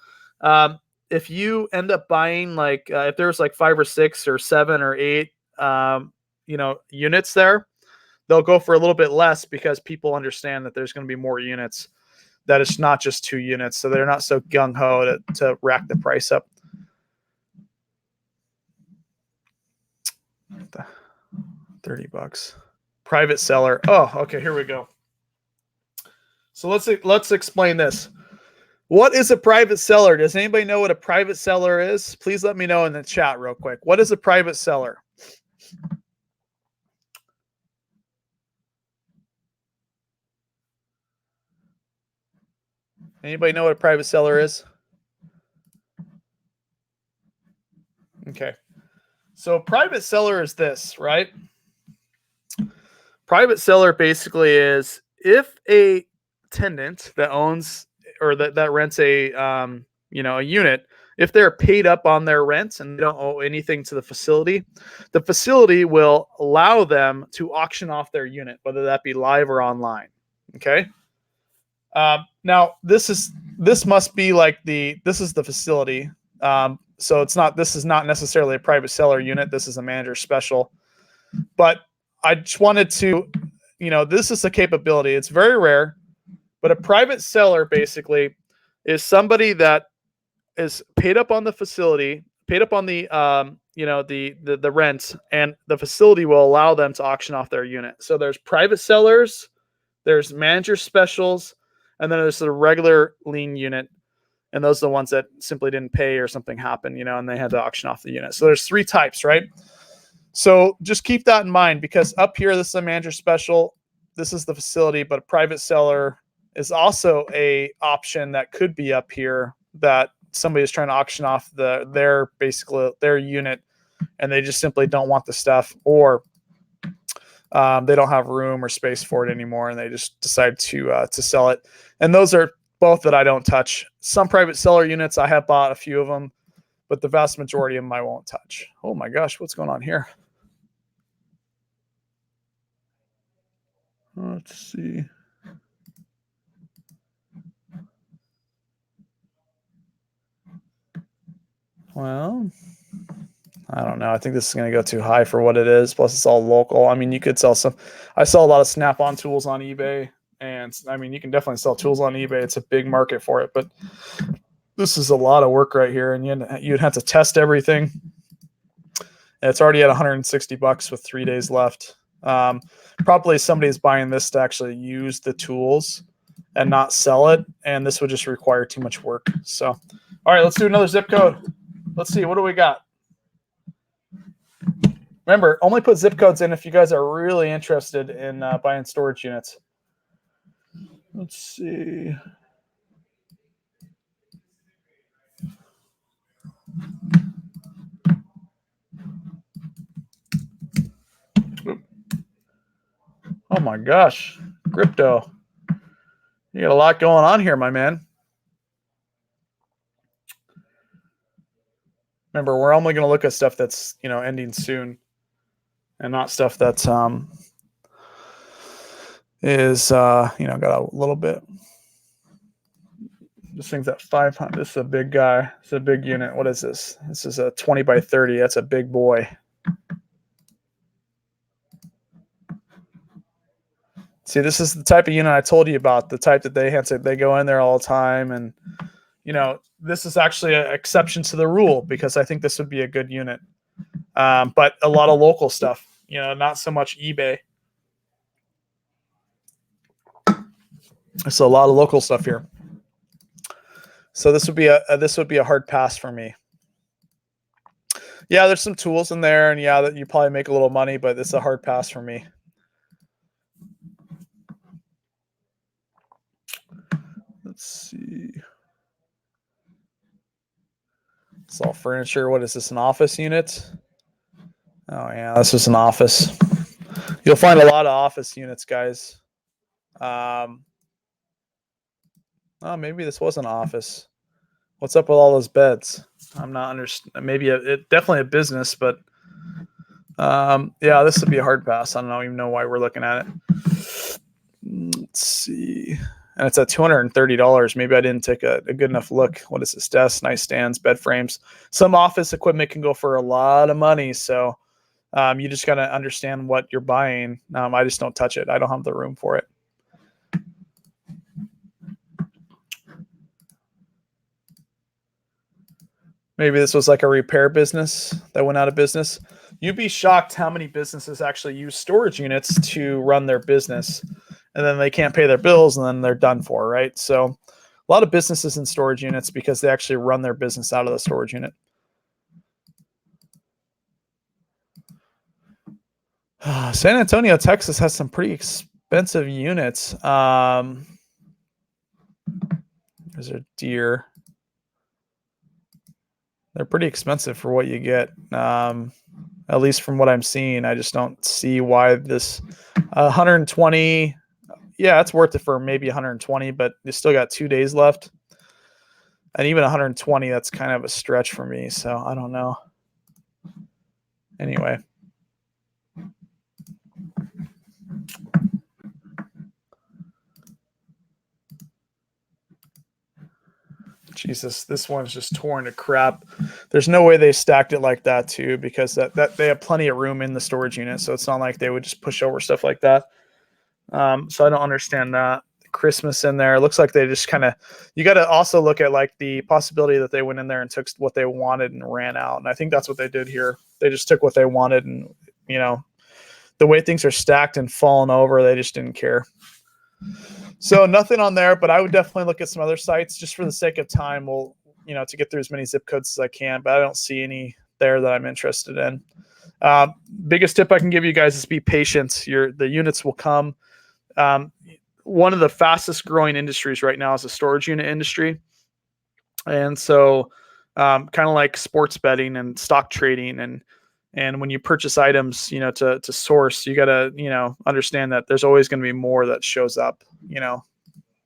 if you end up buying like if there's like 5 or 6 or 7 or 8 you know, units there, they'll go for a little bit less, because people understand that there's going to be more units, that it's not just 2 units, so they're not so gung-ho to rack the price up. $30. Private seller. Oh, okay, here we go. So let's explain this. What is a private seller? Does anybody know what a private seller is? Please let me know in the chat real quick. What is a private seller? Anybody know what a private seller is? Okay. So private seller is this, right? Private seller basically is if a tenant that owns or that rents a you know, a unit, if they're paid up on their rent and they don't owe anything to the facility will allow them to auction off their unit, whether that be live or online. Okay. Now this must be like this is the facility. So this is not necessarily a private seller unit. This is a manager special, but I just wanted to, you know, this is a capability. It's very rare, but a private seller basically is somebody that is paid up on the facility, paid up on the, you know, the rent, and the facility will allow them to auction off their unit. So there's private sellers, there's manager specials, and then there's the regular lien unit. And those are the ones that simply didn't pay or something happened, you know, and they had to auction off the unit. So there's 3 types, right? So just keep that in mind, because up here, this is a manager special. This is the facility, but a private seller is also a option that could be up here, that somebody is trying to auction off their unit, and they just simply don't want the stuff, or they don't have room or space for it anymore, and they just decide to sell it. And those are both that I don't touch. Some private seller units, I have bought a few of them, but the vast majority of them I won't touch. Oh my gosh, what's going on here? Let's see. Well, I don't know. I think this is going to go too high for what it is. Plus, it's all local. I mean, you could sell some. I sell a lot of Snap-on tools on eBay, and I mean, you can definitely sell tools on eBay. It's a big market for it, but this is a lot of work right here, and you'd have to test everything. And it's already at $160 with 3 days left. Probably somebody's buying this to actually use the tools and not sell it, and this would just require too much work. So, all right, let's do another zip code. Let's see, what do we got? Remember, only put zip codes in if you guys are really interested in buying storage units. Let's see. Oh my gosh, crypto. You got a lot going on here, my man. Remember, we're only going to look at stuff that's, ending soon and not stuff that's is got a little bit. This thing's at 500. This is a big guy. It's a big unit. What is this? This is a 20 by 30. That's a big boy. See, this is the type of unit I told you about, the type that they go in there all the time. And, this is actually an exception to the rule because I think this would be a good unit. But a lot of local stuff, not so much eBay. So a lot of local stuff here. So this would be a hard pass for me. Yeah, there's some tools in there, and yeah, that you probably make a little money, but it's a hard pass for me. Let's see. It's all furniture. What is this? An office unit? Oh yeah, this is an office. You'll find a lot of office units, guys. Oh, maybe this was an office. What's up with all those beds? I'm not understand. Maybe it definitely a business, but yeah, this would be a hard pass. I don't even know why we're looking at it. Let's see. And it's at $230. Maybe I didn't take a good enough look. What is this? Desk, nightstands, bed frames. Some office equipment can go for a lot of money. So you just got to understand what you're buying. I just don't touch it. I don't have the room for it. Maybe this was like a repair business that went out of business. You'd be shocked how many businesses actually use storage units to run their business. And then they can't pay their bills and then they're done for, right? So a lot of businesses in storage units because they actually run their business out of the storage unit. San Antonio, Texas has some pretty expensive units. There's a deer. They're pretty expensive for what you get. At least from what I'm seeing, I just don't see why this 120. Yeah, it's worth it for maybe 120, but you still got 2 days left. And even 120, that's kind of a stretch for me. So I don't know. Anyway. Jesus, this one's just torn to crap. There's no way they stacked it like that too, because that they have plenty of room in the storage unit. So it's not like they would just push over stuff like that. So I don't understand that. Christmas in there. It looks like they just kind of, you got to also look at like the possibility that they went in there and took what they wanted and ran out. And I think that's what they did here. They just took what they wanted, and the way things are stacked and fallen over, they just didn't care. So nothing on there, but I would definitely look at some other sites just for the sake of time. We'll, to get through as many zip codes as I can, but I don't see any there that I'm interested in. Biggest tip I can give you guys is be patient. The units will come. One of the fastest growing industries right now is the storage unit industry. And so kind of like sports betting and stock trading, and when you purchase items, to source, you got to, understand that there's always going to be more that shows up,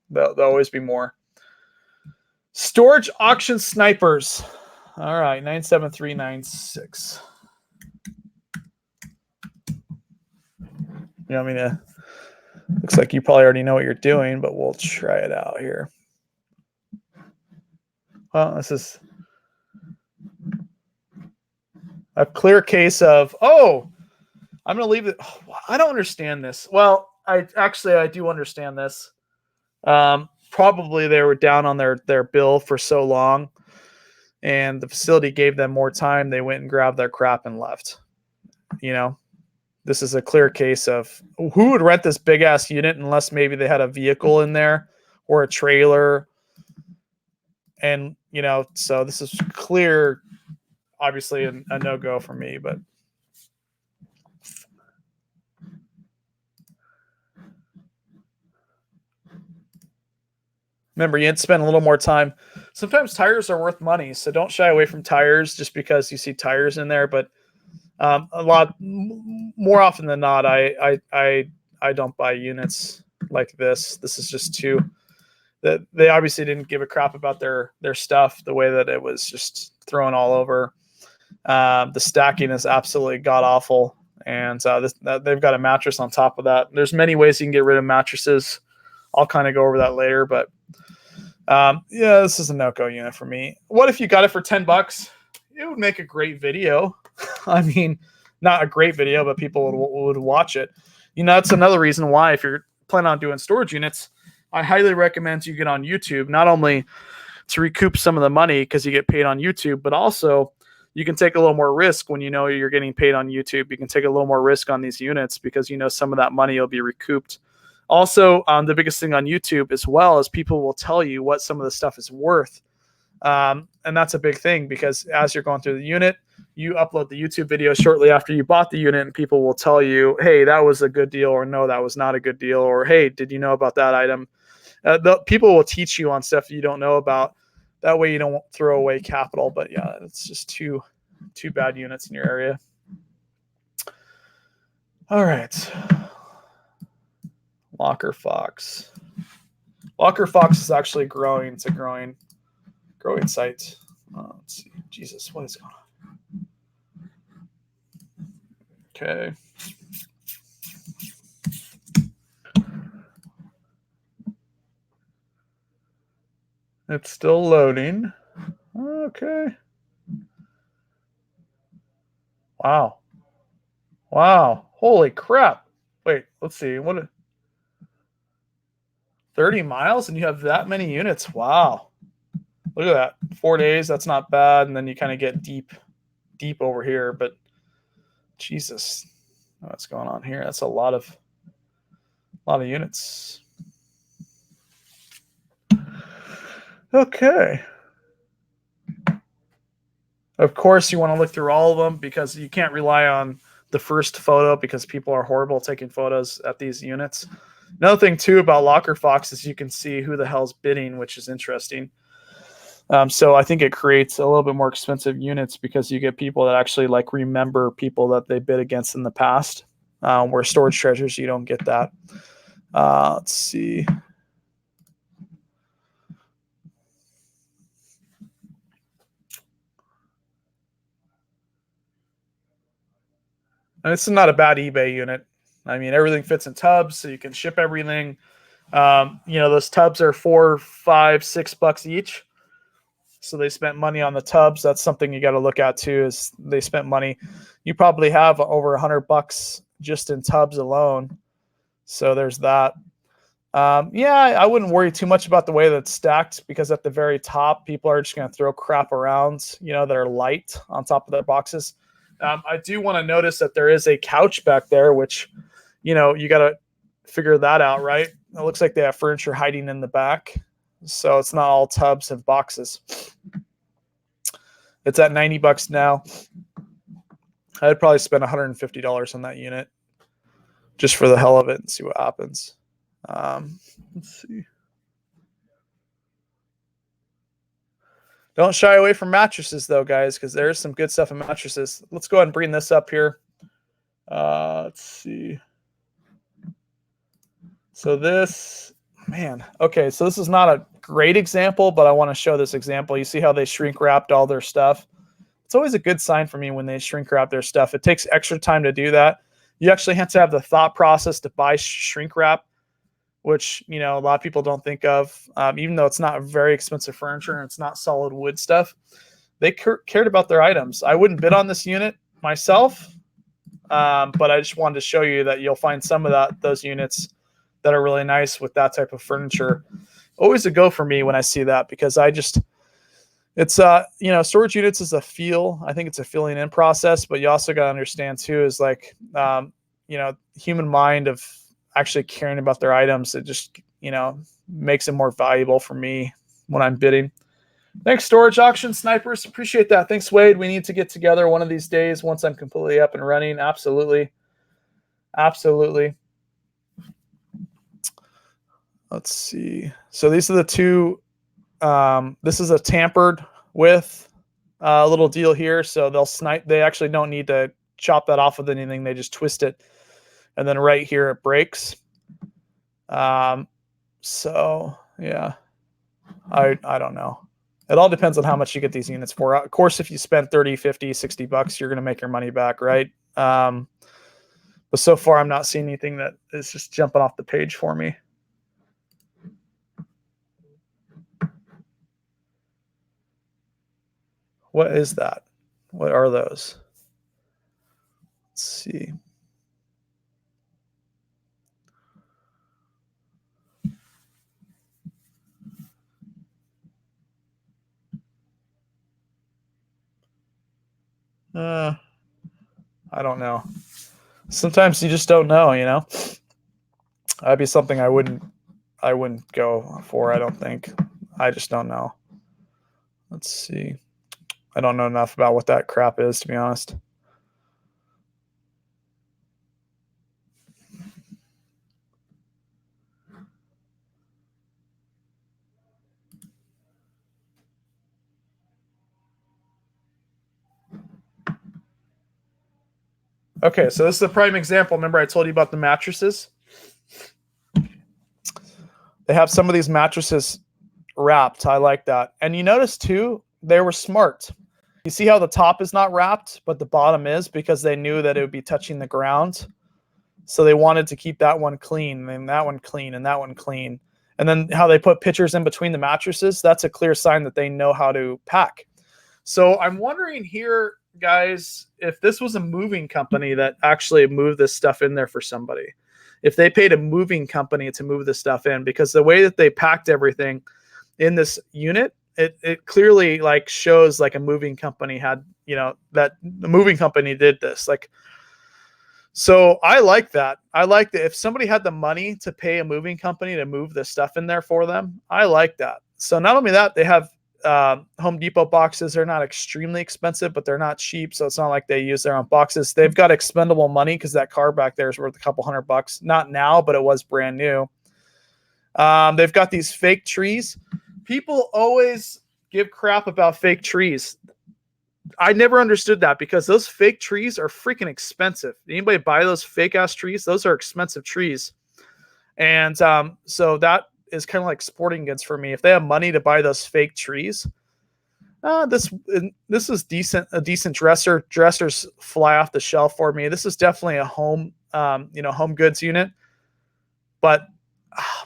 there'll always be more. Storage auction snipers. All right. 97396. You want me to, looks like you probably already know what you're doing, but we'll try it out here. Well, this is a clear case of, I'm going to leave it. I don't understand this. Well, I do understand this. Probably they were down on their bill for so long, and the facility gave them more time. They went and grabbed their crap and left. This is a clear case of who would rent this big ass unit unless maybe they had a vehicle in there or a trailer. And, so this is clear, obviously a no-go for me, but Remember, you had to spend a little more time. Sometimes tires are worth money, so don't shy away from tires just because you see tires in there. But a lot more often than not, I don't buy units like this. This is just too that they obviously didn't give a crap about their stuff the way that it was just thrown all over. The stacking is absolutely god awful, and they've got a mattress on top of that. There's many ways you can get rid of mattresses. I'll kind of go over that later, but yeah, this is a no-go unit for me. What if you got it for $10? It would make a great video. I mean, not a great video, but people would watch it. You know, that's another reason why if you're planning on doing storage units, I highly recommend you get on YouTube, not only to recoup some of the money because you get paid on YouTube, but also you can take a little more risk when you know you're getting paid on YouTube. You can take a little more risk on these units because you know some of that money will be recouped. Also, the biggest thing on YouTube as well is people will tell you what some of the stuff is worth. And that's a big thing because as you're going through the unit, you upload the YouTube video shortly after you bought the unit and people will tell you, hey, that was a good deal, or no, that was not a good deal, or hey, did you know about that item? People will teach you on stuff you don't know about. That way you don't throw away capital. But yeah, it's just two bad units in your area. All right. Locker Fox. Locker Fox is actually growing. It's a growing site. Let's see. Jesus, what is going on? Okay. It's still loading. Okay. Wow. Holy crap. Wait, let's see. What? 30 miles and you have that many units. Wow. Look at that. 4 days. That's not bad. And then you kind of get deep over here. But Jesus, what's going on here? That's a lot of units. Okay. Of course, you want to look through all of them because you can't rely on the first photo because people are horrible taking photos at these units. Another thing, too, about Locker Fox is you can see who the hell's bidding, which is interesting. So I think it creates a little bit more expensive units because you get people that actually like remember people that they bid against in the past. Where storage treasures, you don't get that. Let's see. And this is not a bad eBay unit. I mean, everything fits in tubs, so you can ship everything. You know, those tubs are $4, $5, $6 each. So they spent money on the tubs. That's something you got to look at too. Is they spent money. You probably have over $100 just in tubs alone. So there's that. Yeah, I wouldn't worry too much about the way that it's stacked because at the very top, people are just going to throw crap around, you know, that are light on top of their boxes. I do want to notice that there is a couch back there, which, you know, you got to figure that out, right? It looks like they have furniture hiding in the back. So it's not all tubs and boxes. It's at $90 now. I'd probably spend $150 on that unit just for the hell of it and see what happens. Let's see. Don't shy away from mattresses, though, guys, because there's some good stuff in mattresses. Let's go ahead and bring this up here. Let's see. So this, man, okay, so this is not a great example, but I want to show this example. You see how they shrink wrapped all their stuff? It's always a good sign for me when they shrink wrap their stuff. It takes extra time to do that. You actually have to have the thought process to buy shrink wrap, which, you know, a lot of people don't think of. Even though it's not very expensive furniture and it's not solid wood stuff, they cared about their items. I wouldn't bid on this unit myself, but I just wanted to show you that you'll find some of those units that are really nice with that type of furniture. Always a go for me when I see that because it's you know, storage units is a feel. I think it's a feeling in process, but you also got to understand too is like you know, human mind of actually caring about their items. It just, you know, makes it more valuable for me when I'm bidding. Thanks, Storage Auction Snipers. Appreciate that. Thanks, Wade. We need to get together one of these days once I'm completely up and running. Absolutely. Let's see. So these are the two. This is a tampered with little deal here. So they'll snipe. They actually don't need to chop that off with anything. They just twist it. And then right here it breaks. So yeah, I don't know. It all depends on how much you get these units for. Of course, if you spend 30, 50, 60 bucks, you're going to make your money back, right? But so far, I'm not seeing anything that is just jumping off the page for me. What is that? What are those? Let's see. I don't know. Sometimes you just don't know, you know. That'd be something I wouldn't go for. I don't think. I just don't know. Let's see. I don't know enough about what that crap is, to be honest. Okay, so this is a prime example. Remember I told you about the mattresses? They have some of these mattresses wrapped. I like that. And you notice too, they were smart. You see how the top is not wrapped, but the bottom is, because they knew that it would be touching the ground. So they wanted to keep that one clean and that one clean and that one clean. And then how they put pictures in between the mattresses, that's a clear sign that they know how to pack. So I'm wondering here, guys, if this was a moving company that actually moved this stuff in there for somebody, if they paid a moving company to move this stuff in, because the way that they packed everything in this unit, it clearly like shows like a moving company had, you know, that the moving company did this. Like, so I like that. I like that if somebody had the money to pay a moving company to move the stuff in there for them, I like that. So not only that, they have Home Depot boxes. They're not extremely expensive, but they're not cheap. So it's not like they use their own boxes. They've got expendable money because that car back there is worth a couple $100. Not now, but it was brand new. They've got these fake trees. People always give crap about fake trees. I never understood that, because those fake trees are freaking expensive. Anybody buy those fake ass trees? Those are expensive trees. And so that is kind of like sporting goods for me. If they have money to buy those fake trees, this is decent. A decent dresser. Dressers fly off the shelf for me. This is definitely a home, home goods unit. But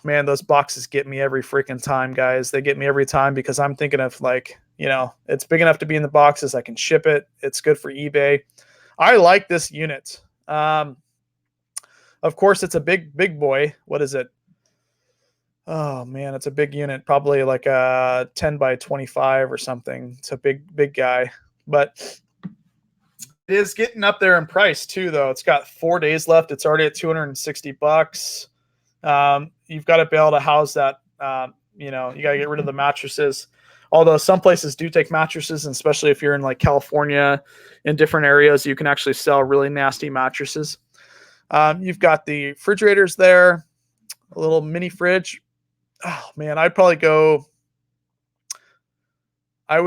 man, those boxes get me every freaking time, guys. They get me every time because I'm thinking of like, it's big enough to be in the boxes. I can ship it. It's good for eBay. I like this unit. Of course, it's a big boy. What is it? Oh man, it's a big unit, probably like a 10 by 25 or something. It's a big guy, but it is getting up there in price too, though. It's got 4 days left. It's already at $260. You've got to be able to house that. You got to get rid of the mattresses. Although some places do take mattresses, and especially if you're in like California, in different areas, you can actually sell really nasty mattresses. You've got the refrigerators there, a little mini fridge. Oh man, I'd probably go the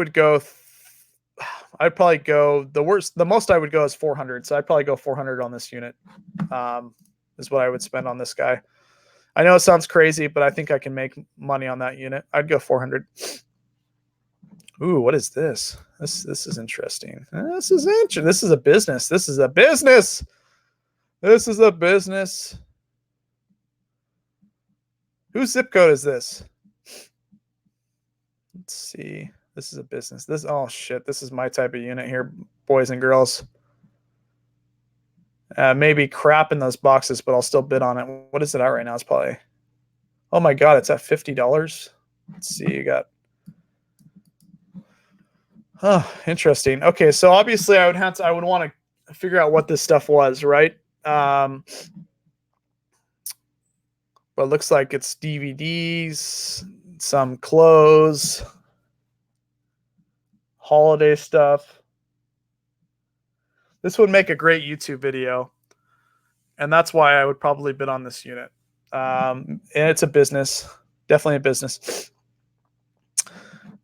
most I would go is 400. So I'd probably go 400 on this unit. Is what I would spend on this guy. I know it sounds crazy, but I think I can make money on that unit. I'd go 400. Ooh, what is this? This is interesting. This is interesting. This is a business. This is a business. This is a business. Whose zip code is this? Let's see. This is a business. Oh shit. This is my type of unit here, boys and girls. Maybe crap in those boxes, but I'll still bid on it. What is it at right now? It's probably, oh my God, it's at $50. Let's see. You got, interesting. Okay. So obviously I would want to figure out what this stuff was, right? But it looks like it's DVDs, some clothes, holiday stuff. This would make a great YouTube video, and that's why I would probably bid on this unit. And it's a business, definitely a business.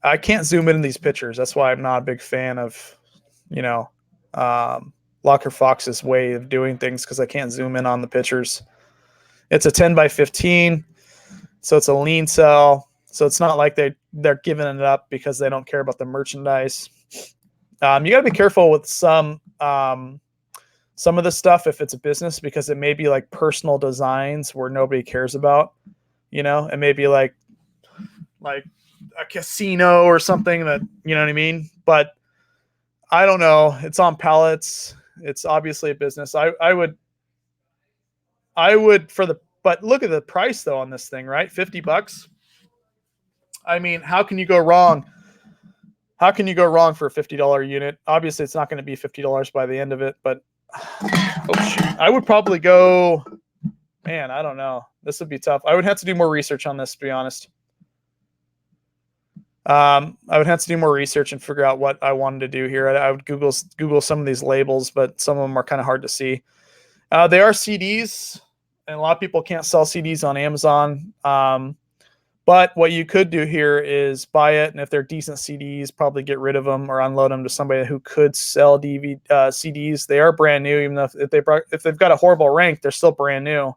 I can't zoom in these pictures. That's why I'm not a big fan of, you know, Locker Fox's way of doing things, because I can't zoom in on the pictures. It's a 10 by 15, so it's a lean cell. So it's not like they're giving it up because they don't care about the merchandise. You got to be careful with some of the stuff if it's a business, because it may be like personal designs where nobody cares about. It may be like a casino or something that, you know what I mean? But I don't know. It's on pallets. It's obviously a business. I would but look at the price though on this thing, right? $50. I mean, how can you go wrong? How can you go wrong for a $50 unit? Obviously, it's not going to be $50 by the end of it, but I would probably go, man, I don't know. This would be tough. I would have to do more research on this, to be honest. I would have to do more research and figure out what I wanted to do here. I would Google some of these labels, but some of them are kind of hard to see. They are CDs, and a lot of people can't sell CDs on Amazon. But what you could do here is buy it, and if they're decent CDs, probably get rid of them or unload them to somebody who could sell CDs. They are brand new, even though if they've got a horrible rank, they're still brand new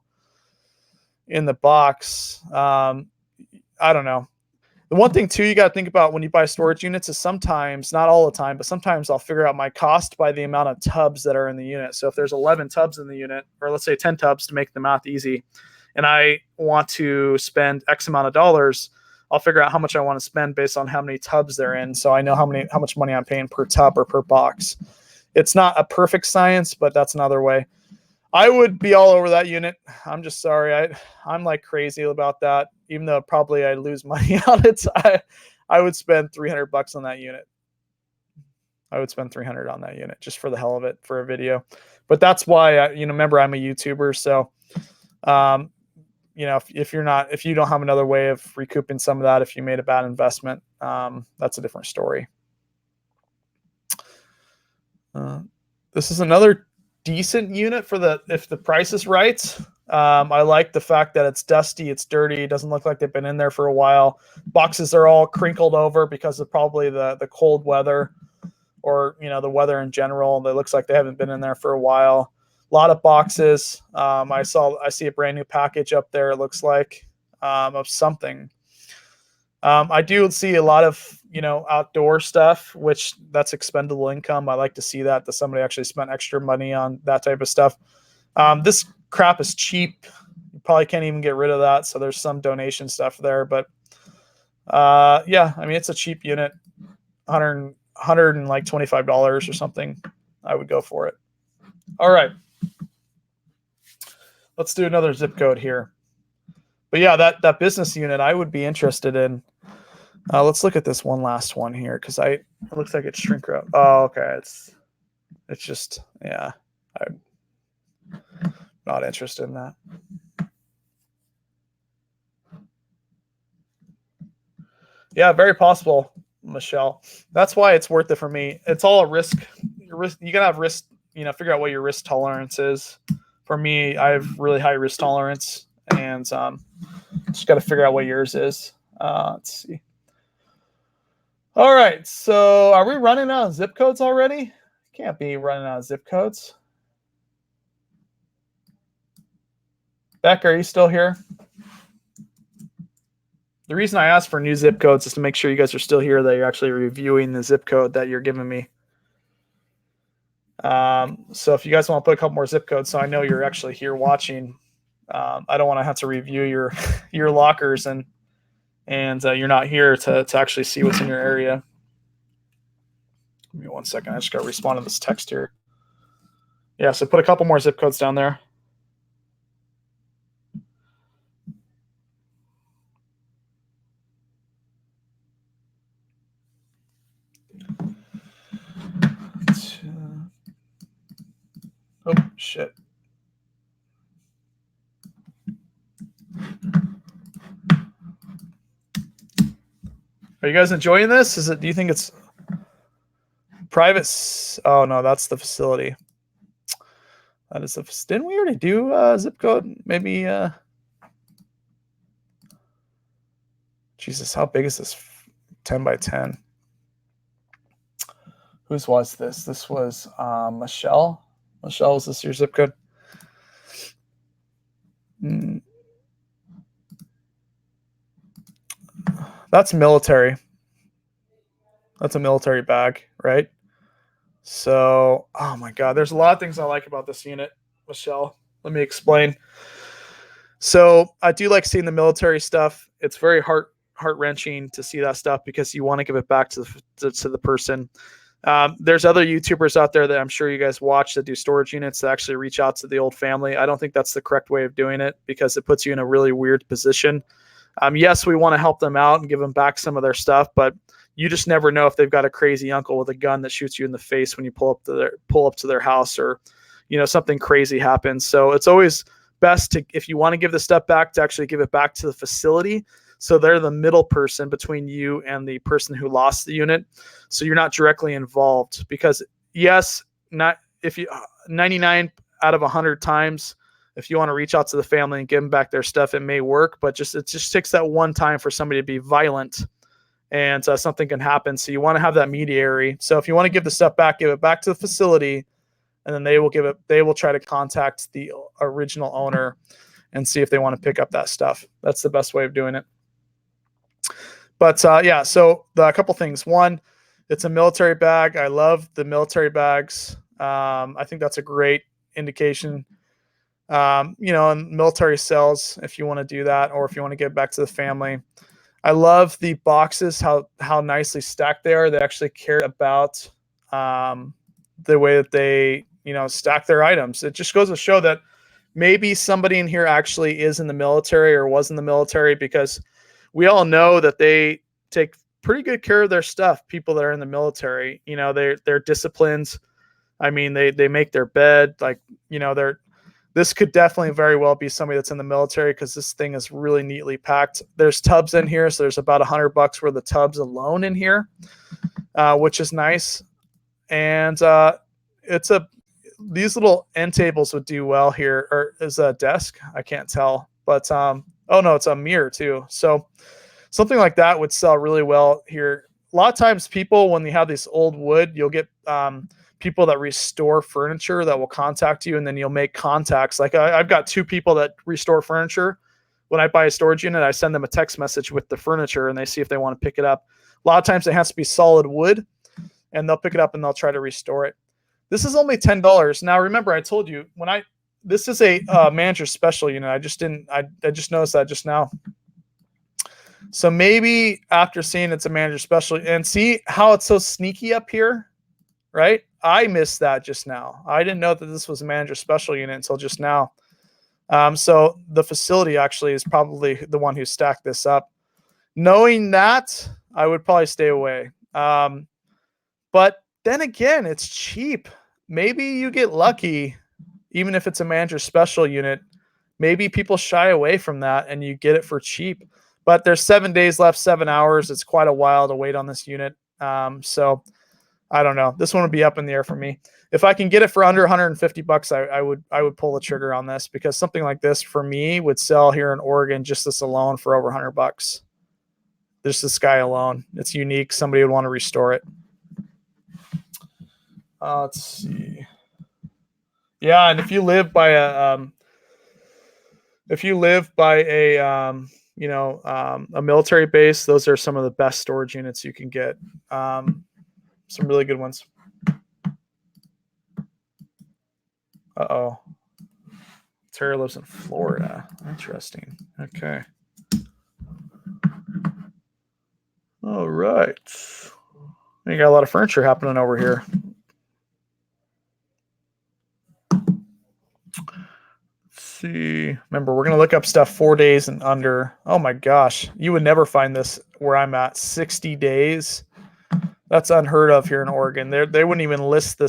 in the box. I don't know. The one thing too you got to think about when you buy storage units is sometimes, not all the time, but sometimes I'll figure out my cost by the amount of tubs that are in the unit. So if there's 11 tubs in the unit, or let's say 10 tubs to make the math easy, and I want to spend X amount of dollars, I'll figure out how much I want to spend based on how many tubs they're in. So I know how much money I'm paying per tub or per box. It's not a perfect science, but that's another way. I would be all over that unit. I'm just sorry. I'm like crazy about that, even though probably I lose money on it. I would spend $300 on that unit. I would spend $300 on that unit just for the hell of it for a video. But that's why remember, I'm a YouTuber. So, if you don't have another way of recouping some of that, if you made a bad investment, that's a different story. This is another decent unit if the price is right. I like the fact that it's dusty, it's dirty, it doesn't look like they've been in there for a while. Boxes are all crinkled over because of probably the cold weather, or the weather in general. It looks like they haven't been in there for a while. A lot of boxes. I see a brand new package up there, it looks like, of something. I do see a lot of outdoor stuff, which that's expendable income. I like to see that somebody actually spent extra money on that type of stuff. This crap is cheap. You probably can't even get rid of that. So there's some donation stuff there, but yeah, I mean, it's a cheap unit, $125 or something. I would go for it. All right, let's do another zip code here. But yeah, that business unit I would be interested in. Let's look at this one last one here, because it looks like it's shrink wrap. Oh, okay. It's just, yeah, I'm not interested in that. Yeah, very possible, Michelle. That's why it's worth it for me. It's all a risk. You gotta have risk. Figure out what your risk tolerance is. For me, I have really high risk tolerance, and just got to figure out what yours is. Let's see. All right, so are we running out of zip codes already? Can't be running out of zip codes. Beck, are you still here? The reason I asked for new zip codes is to make sure you guys are still here, that you're actually reviewing the zip code that you're giving me. So if you guys want to put a couple more zip codes, so I know you're actually here watching. I don't want to have to review your lockers and you're not here to actually see what's in your area. Give me 1 second. I just got to respond to this text here. Yeah, so put a couple more zip codes down there. Oh, shit. Are you guys enjoying this? Do you think it's private? Oh, no, that's the facility. That is didn't we already do zip code? Maybe Jesus, how big is this? 10 by 10. Whose was this? This was Michelle. Michelle, is this your zip code? That's military. That's a military bag, right? So, oh my God, there's a lot of things I like about this unit, Michelle. Let me explain. So I do like seeing the military stuff. It's very heart wrenching to see that stuff because you want to give it back to the person. There's other YouTubers out there that I'm sure you guys watch that do storage units that actually reach out to the old family. I don't think that's the correct way of doing it because it puts you in a really weird position. Yes, we want to help them out and give them back some of their stuff, but you just never know if they've got a crazy uncle with a gun that shoots you in the face when you pull up to their house, or something crazy happens. So it's always best to, if you want to give the stuff back, to actually give it back to the facility. So they're the middle person between you and the person who lost the unit. So you're not directly involved, because yes, not if you 99 out of 100 times, if you want to reach out to the family and give them back their stuff, it may work, but it just takes that one time for somebody to be violent, and something can happen. So you want to have that mediary. So if you want to give the stuff back, give it back to the facility, and then they will try to contact the original owner and see if they want to pick up that stuff. That's the best way of doing it. But yeah, so a couple things. One, it's a military bag. I love the military bags. I think that's a great indication. And military cells, if you want to do that, or if you want to give back to the family. I love the boxes, how nicely stacked they are. They actually care about the way that they stack their items. It just goes to show that maybe somebody in here actually is in the military or was in the military, because we all know that they take pretty good care of their stuff. People that are in the military, they're disciplined. I mean, they make their bed, this could definitely very well be somebody that's in the military, because this thing is really neatly packed. There's tubs in here, so there's about $100 worth of tubs alone in here, which is nice. And these little end tables would do well here. Or is a desk? I can't tell, but oh no, it's a mirror too. So something like that would sell really well here. A lot of times, people, when you have this old wood, you'll get people that restore furniture that will contact you, and then you'll make contacts. Like I've got 2 people that restore furniture. When I buy a storage unit, I send them a text message with the furniture, and they see if they want to pick it up. A lot of times it has to be solid wood, and they'll pick it up and they'll try to restore it. This is only $10. Now, remember, I told you this is a manager special unit. I just noticed that just now. So maybe after seeing it's a manager special, and see how it's so sneaky up here, right? I missed that just now. I didn't know that this was a manager special unit until just now. So the facility actually is probably the one who stacked this up. Knowing that, I would probably stay away. But then again, it's cheap. Maybe you get lucky, even if it's a manager special unit. Maybe people shy away from that and you get it for cheap. But there's 7 days left, 7 hours. It's quite a while to wait on this unit. So I don't know. This one would be up in the air for me. If I can get it for under $150, I would pull the trigger on this, because something like this for me would sell here in Oregon, just this alone, for over $100. Just this guy alone. It's unique. Somebody would want to restore it. Let's see. Yeah, and if you live by a military base, those are some of the best storage units you can get. Some really good ones. Uh-oh. Terry lives in Florida. Interesting. Okay. All right. You got a lot of furniture happening over here. Let's see. Remember, we're going to look up stuff 4 days and under. Oh my gosh. You would never find this where I'm at. 60 days. That's unheard of here in Oregon. They wouldn't even list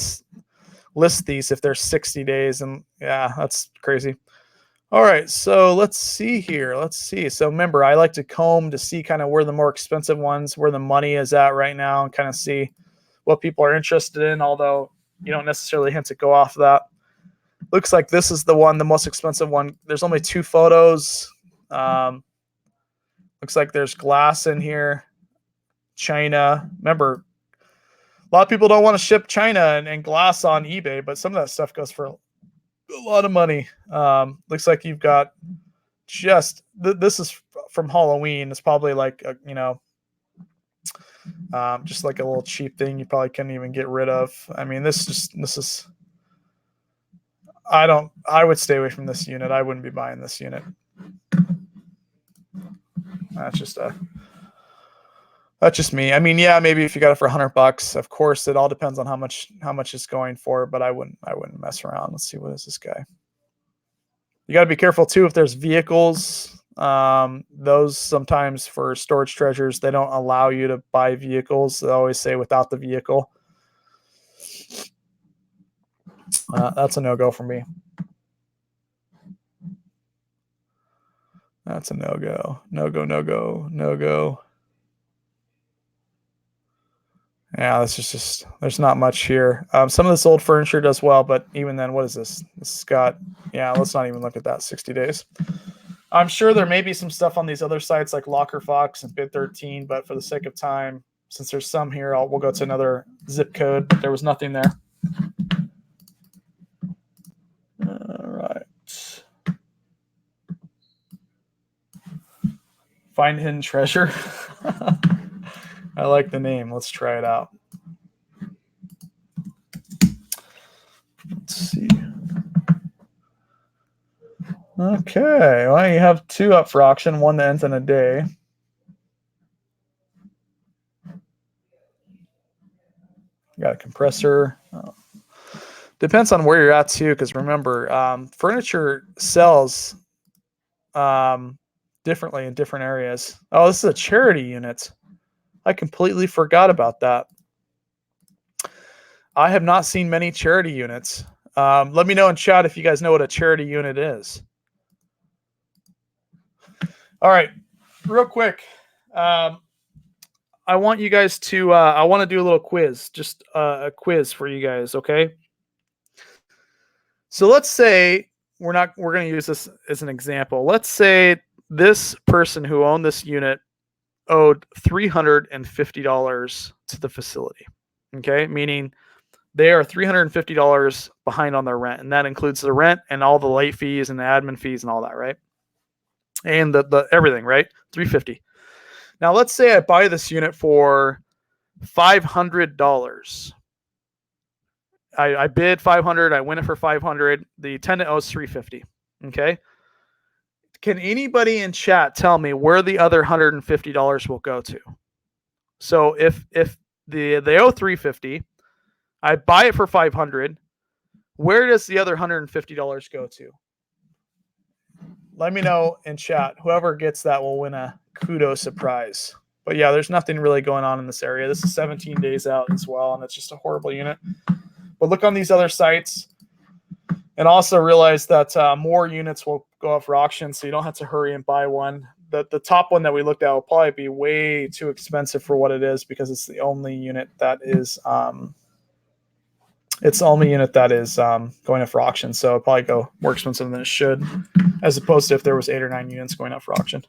these if they're 60 days. And yeah, that's crazy. All right, so let's see here. Let's see. So remember, I like to comb to see kind of where the more expensive ones, where the money is at right now, and kind of see what people are interested in, although you don't necessarily have to go off of that. Looks like this is the most expensive one. There's only 2 photos. Looks Looks like there's glass in here. China. Remember, a lot of people don't want to ship China and glass on eBay, but some of that stuff goes for a lot of money. Looks like you've got just this is from Halloween. It's probably like just like a little cheap thing you probably couldn't even get rid of. I mean, this is. I would stay away from this unit. I wouldn't be buying this unit. That's just me. I mean, yeah, maybe if you got it for $100, of course, it all depends on how much it's going for, but I wouldn't mess around. Let's see, what is this guy? You got to be careful too if there's vehicles. Those sometimes for storage treasures, they don't allow you to buy vehicles. They always say without the vehicle. That's a no-go for me. That's a no-go. No-go. Yeah, this is just, there's not much here. Some of this old furniture does well, but even then, what is this? This has got, yeah, let's not even look at that, 60 days. I'm sure there may be some stuff on these other sites like Locker Fox and Bid 13, but for the sake of time, since there's some here, we'll go to another zip code, but there was nothing there. All right. Find hidden treasure. I like the name. Let's try it out. Let's see. Okay. Well, you have 2 up for auction, 1 that ends in a day. You got a compressor. Depends on where you're at too, because remember, furniture sells differently in different areas. Oh, this is a charity unit. I completely forgot about that. I have not seen many charity units. Let me know in chat if you guys know what a charity unit is. All right, real quick. I want you guys to, I want to do a little quiz, just a quiz for you guys, okay? So let's say we're going to use this as an example. Let's say this person who owned this unit owed $350 to the facility. Okay, meaning they are $350 behind on their rent, and that includes the rent and all the late fees and the admin fees and all that, right? And the everything, right? $350. Now let's say I buy this unit for $500. I bid $500. I win it for $500. The tenant owes $350. Okay. Can anybody in chat tell me where the other $150 will go to? So if they owe $350, I buy it for $500. Where does the other $150 go to? Let me know in chat. Whoever gets that will win a kudo surprise. But yeah, there's nothing really going on in this area. This is 17 days out as well, and it's just a horrible unit. But look on these other sites. And also realize that more units will go up for auction, so you don't have to hurry and buy one. The top one that we looked at will probably be way too expensive for what it is, because it's the only unit that is going up for auction. So it'll probably go more expensive than it should, as opposed to if there was 8 or 9 units going up for auction.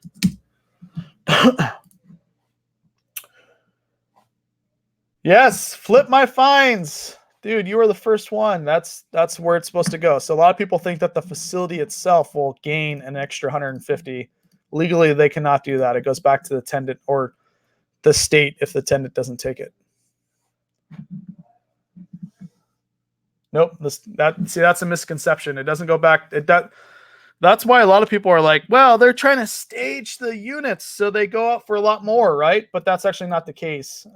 Yes, flip my fines. Dude, you were the first one. That's where it's supposed to go. So a lot of people think that the facility itself will gain an extra $150. Legally, they cannot do that. It goes back to the tenant or the state if the tenant doesn't take it. Nope. That's a misconception. It doesn't go back. That's why a lot of people are like, well, they're trying to stage the units so they go up for a lot more, right? But that's actually not the case,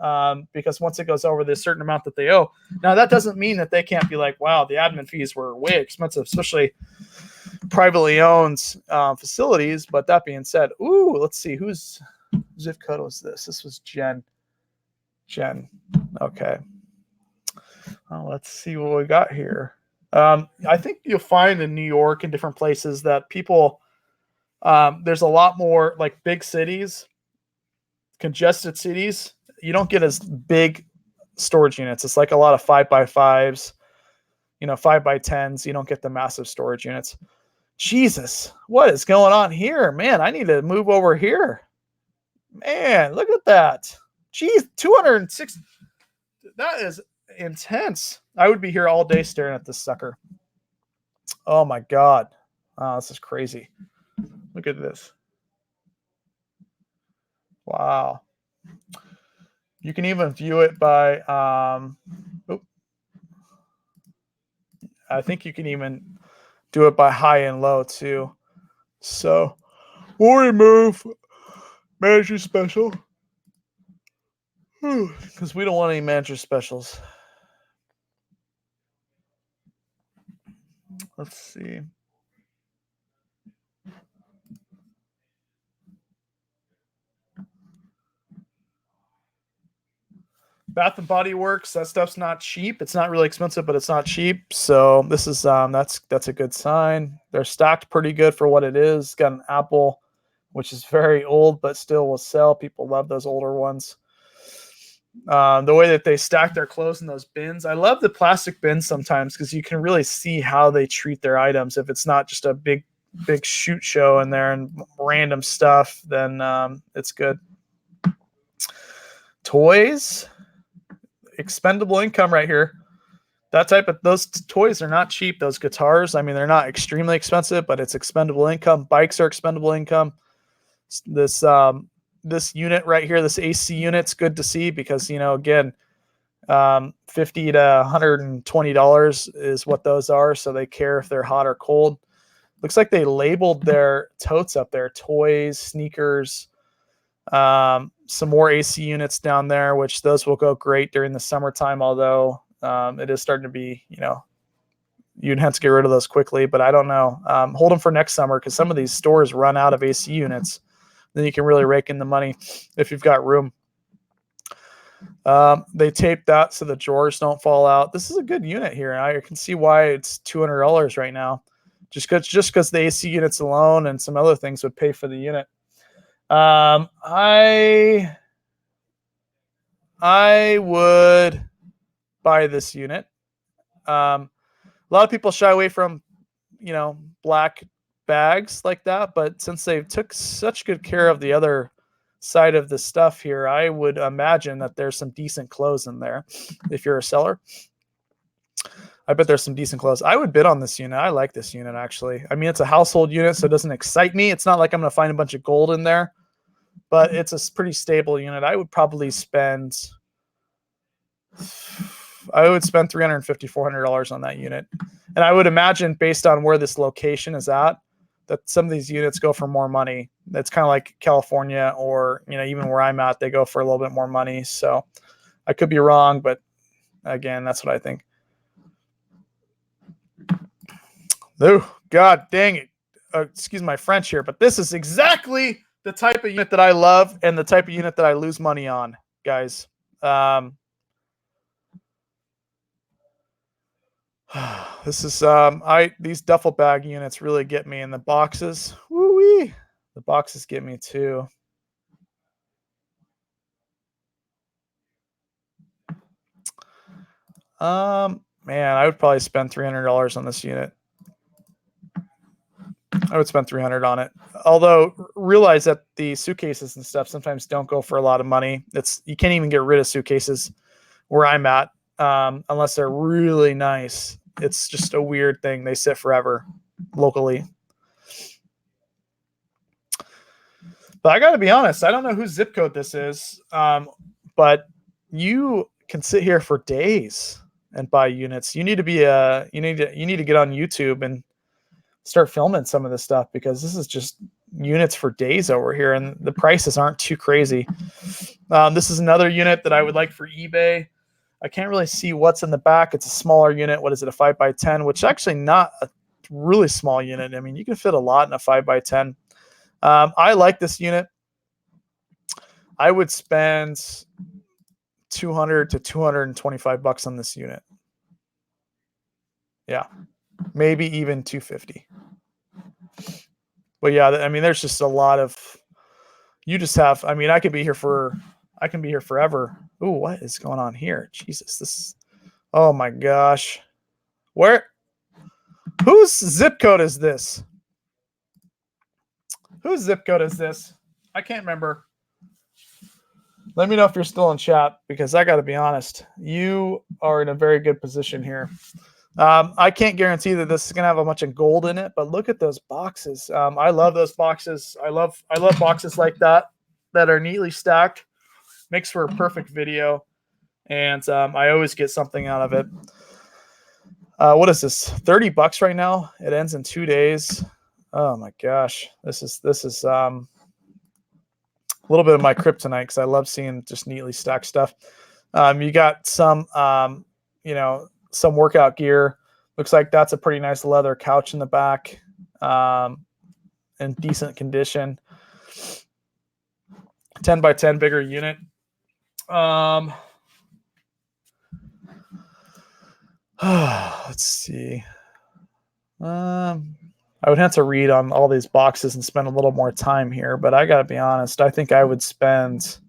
because once it goes over this certain amount that they owe. Now, that doesn't mean that they can't be like, wow, the admin fees were way expensive, especially privately owned facilities. But that being said, ooh, let's see, whose zip code was this? This was Jen. Okay. Well, let's see what we got here. I think you'll find in New York and different places that people, there's a lot more like big cities, congested cities. You don't get as big storage units. It's like a lot of 5x5s, 5x10s. You don't get the massive storage units. Jesus, what is going on here? Man, I need to move over here. Man, look at that. Geez, 206. That is intense. I would be here all day staring at this sucker. Oh my God. Oh, this is crazy. Look at this. Wow. You can even view it by, I think you can even do it by high and low too. So we'll remove manager special because we don't want any manager specials. Let's see. Bath and Body Works, that stuff's not cheap. It's not really expensive, but it's not cheap. So this is that's a good sign. They're stacked pretty good for what it is. Got an Apple, which is very old, but still will sell. People love those older ones. The way that they stack their clothes in those bins. I love the plastic bins sometimes because you can really see how they treat their items. If it's not just a big shoot show in there and random stuff, then it's good. Toys, expendable income right here. That type of those toys are not cheap. Those guitars, I mean, they're not extremely expensive, but it's expendable income. Bikes are expendable income. This this unit right here, this AC unit's good to see because, you know, again, $50 to $120 is what those are. So they care if they're hot or cold. Looks like they labeled their totes up there, toys, sneakers, some more AC units down there, which those will go great during the summertime, although it is starting to be, you know, you'd have to get rid of those quickly, but I don't know. Hold them for next summer because some of these stores run out of AC units. Then you can really rake in the money if you've got room. They tape that so the drawers don't fall out. This is a good unit here. I can see why it's $200 right now. Just because the AC units alone and some other things would pay for the unit. I would buy this unit. A lot of people shy away from, you know, black bags like that, but since they took such good care of the other side of the stuff here, I would imagine that there's some decent clothes in there. If you're a seller, I bet there's some decent clothes. I would bid on this unit. I like this unit actually. I mean, it's a household unit, so it doesn't excite me. It's not like I'm going to find a bunch of gold in there, but it's a pretty stable unit. I would probably spend $350, $400 on that unit. And I would imagine based on where this location is at, that some of these units go for more money. That's kind of like California or, you know, even where I'm at, they go for a little bit more money. So I could be wrong, but again, that's what I think. Oh, God dang it. Excuse my French here, but this is exactly the type of unit that I love and the type of unit that I lose money on, guys. This is these duffel bag units really get me in the boxes. Woo-wee. The boxes get me too. Man, I would probably spend $300 on this unit. I would spend $300 on it. Although realize that the suitcases and stuff sometimes don't go for a lot of money. You can't even get rid of suitcases where I'm at unless they're really nice. It's just a weird thing. They sit forever locally. But I got to be honest, I don't know whose zip code this is, but you can sit here for days and buy units. You need to get on YouTube and start filming some of this stuff because this is just units for days over here, and the prices aren't too crazy. This is another unit that I would like for eBay. I can't really see what's in the back. It's a smaller unit. What is it, a 5x10, which is actually not a really small unit. I mean, you can fit a lot in a 5x10. I like this unit. I would spend $200 to $225 on this unit. Yeah, maybe even $250. But yeah, I mean, there's just a lot of. You just have. I mean, I can be here forever. Ooh, what is going on here? Jesus, this. Oh my gosh, whose zip code is this? Whose zip code is this? I can't remember. Let me know if you're still in chat, because I got to be honest, you are in a very good position here. I can't guarantee that this is going to have a bunch of gold in it, but look at those boxes. I love those boxes. I love boxes like that are neatly stacked. Makes for a perfect video, and I always get something out of it. What is this? $30 right now. It ends in 2 days. Oh my gosh, this is a little bit of my kryptonite, because I love seeing just neatly stacked stuff. You got some, some workout gear. Looks like that's a pretty nice leather couch in the back, in decent condition. 10 by 10 bigger unit. Let's see. I would have to read on all these boxes and spend a little more time here, but I got to be honest. I think I would spend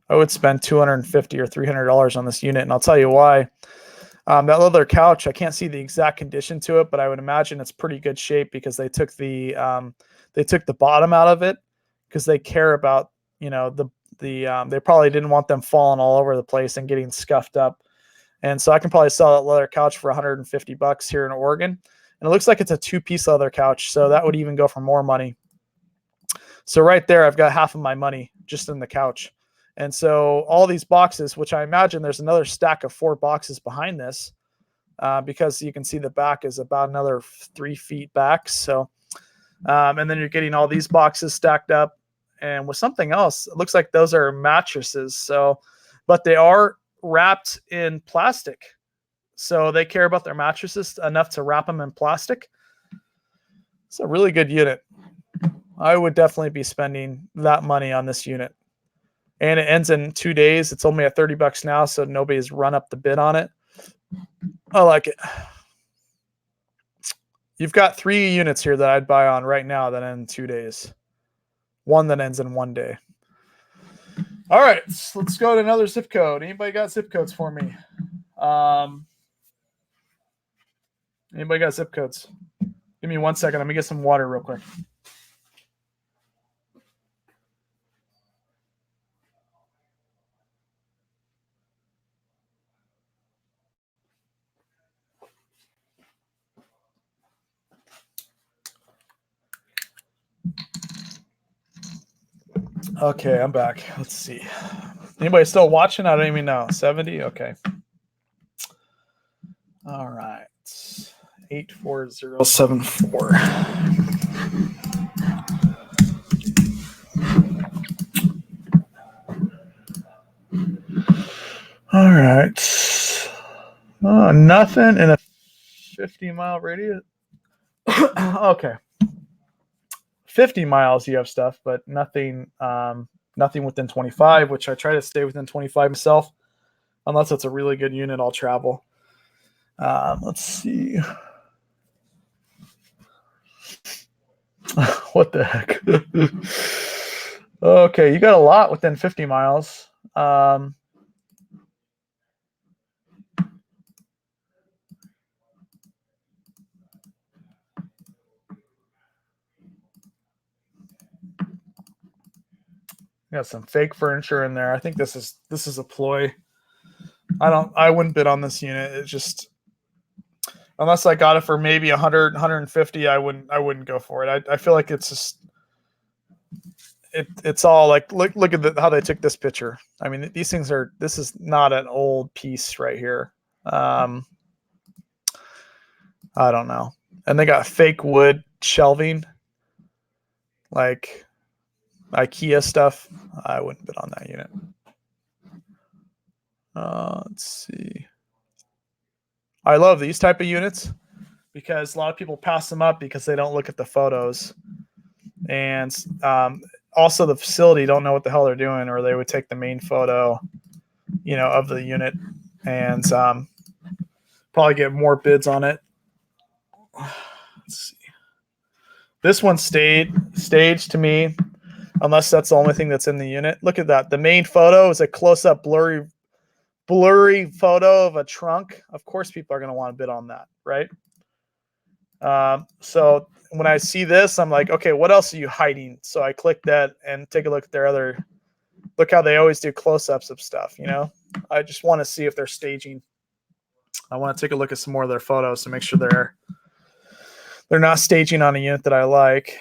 $250 or $300 on this unit, and I'll tell you why. That leather couch, I can't see the exact condition to it, but I would imagine it's pretty good shape, because they took the bottom out of it, because they care about, they probably didn't want them falling all over the place and getting scuffed up. And so I can probably sell that leather couch for $150 here in Oregon. And it looks like it's a 2-piece leather couch, so that would even go for more money. So right there, I've got half of my money just in the couch. And so all these boxes, which I imagine there's another stack of 4 boxes behind this, because you can see the back is about another 3 feet back. So, and then you're getting all these boxes stacked up. And with something else, it looks like those are mattresses. So, but they are wrapped in plastic. So they care about their mattresses enough to wrap them in plastic. It's a really good unit. I would definitely be spending that money on this unit. And it ends in 2 days. It's only at $30 now, so nobody's run up the bid on it. I like it. You've got 3 units here that I'd buy on right now that end in 2 days. 1 that ends in 1 day. All right, let's go to another zip code. Anybody got zip codes for me? Anybody got zip codes? Give me 1 second. Let me get some water real quick. Okay, I'm back. Let's see. Anybody still watching? I don't even know. 70? Okay. All right. 84074. All right. Nothing in a 50-mile radius. Okay. 50 miles you have stuff, but nothing nothing within 25, which I try to stay within 25 myself. Unless it's a really good unit, I'll travel. Let's see. What the heck? Okay, you got a lot within 50 miles. Got some fake furniture in there. I think this is a ploy. I wouldn't bid on this unit. It's just, unless I got it for maybe 100, 150, I wouldn't go for it. I feel like it's just it's all like, look at how they took this picture. I mean, these things are, this is not an old piece right here. I don't know. And they got fake wood shelving, like IKEA stuff. I wouldn't bid on that unit. Let's see. I love these type of units because a lot of people pass them up because they don't look at the photos. And also the facility don't know what the hell they're doing, or they would take the main photo, of the unit, and probably get more bids on it. Let's see. This one staged to me, unless that's the only thing that's in the unit. Look at that. The main photo is a close-up blurry photo of a trunk. Of course people are going to want to bid on that, right? So when I see this, I'm like, okay, what else are you hiding? So I click that and take a look at their other. Look how they always do close-ups of stuff. I just want to see if they're staging. I want to take a look at some more of their photos to make sure they're not staging on a unit that I like.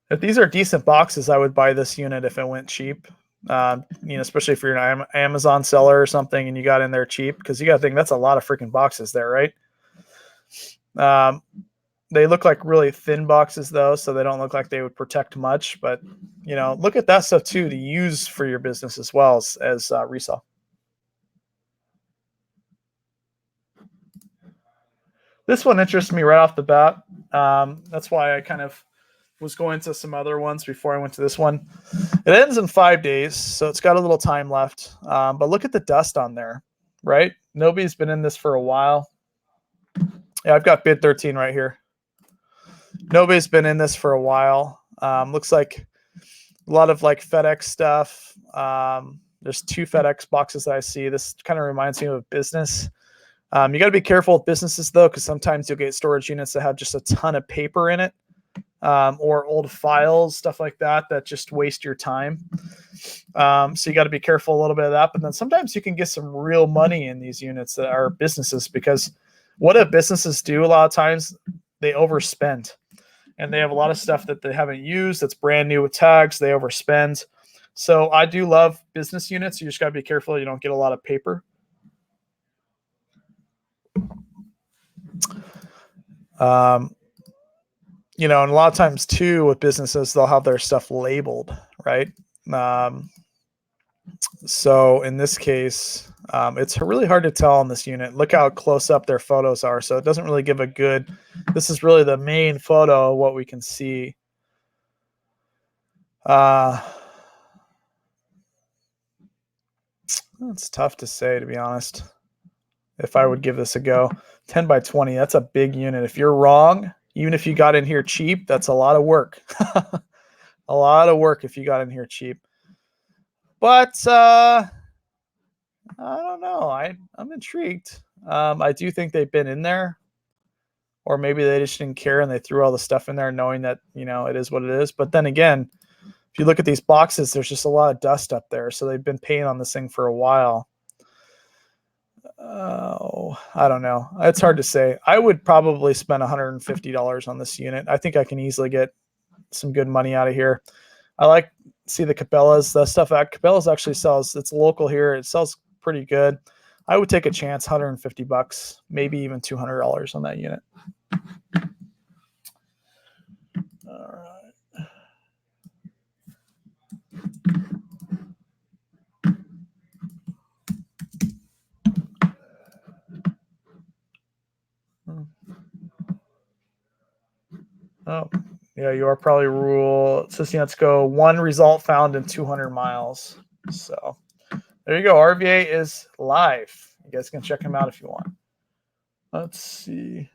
If these are decent boxes, I would buy this unit if it went cheap. Especially if you're an Amazon seller or something and you got in there cheap, because you got to think that's a lot of freaking boxes there, right? They look like really thin boxes though, so they don't look like they would protect much. But look at that stuff too to use for your business as well as resale. This one interests me right off the bat. That's why I kind of was going to some other ones before I went to this one. It ends in 5 days, so it's got a little time left. But look at the dust on there, right? Nobody's been in this for a while. Yeah, I've got bid 13 right here. Nobody's been in this for a while. Looks like a lot of like FedEx stuff. There's 2 FedEx boxes that I see. This kind of reminds me of a business. You got to be careful with businesses though, because sometimes you'll get storage units that have just a ton of paper in it, or old files, stuff like that just waste your time. So you got to be careful a little bit of that. But then sometimes you can get some real money in these units that are businesses, because what do businesses do a lot of times? They overspend. And they have a lot of stuff that they haven't used that's brand new with tags. They overspend. So I do love business units. You just got to be careful you don't get a lot of paper. And a lot of times too with businesses, they'll have their stuff labeled, right? So in this case, it's really hard to tell on this unit. Look how close up their photos are. So it doesn't really give a good, this is really the main photo of what we can see. It's tough to say, to be honest, if I would give this a go. 10 by 20, that's a big unit. If you're wrong, even if you got in here cheap, that's a lot of work. A lot of work if you got in here cheap. But I don't know. I'm intrigued. I do think they've been in there, or maybe they just didn't care and they threw all the stuff in there knowing that, it is what it is. But then again, if you look at these boxes, there's just a lot of dust up there. So they've been paying on this thing for a while. Oh, I don't know. It's hard to say. I would probably spend $150 on this unit. I think I can easily get some good money out of here. I like see the Cabela's. The stuff at Cabela's actually sells. It's local here. It sells pretty good. I would take a chance, $150, maybe even $200 on that unit. All right. Oh, yeah, you are probably rule. It says, let's go 1 result found in 200 miles. So there you go. RVA is live. You guys can check him out if you want. Let's see.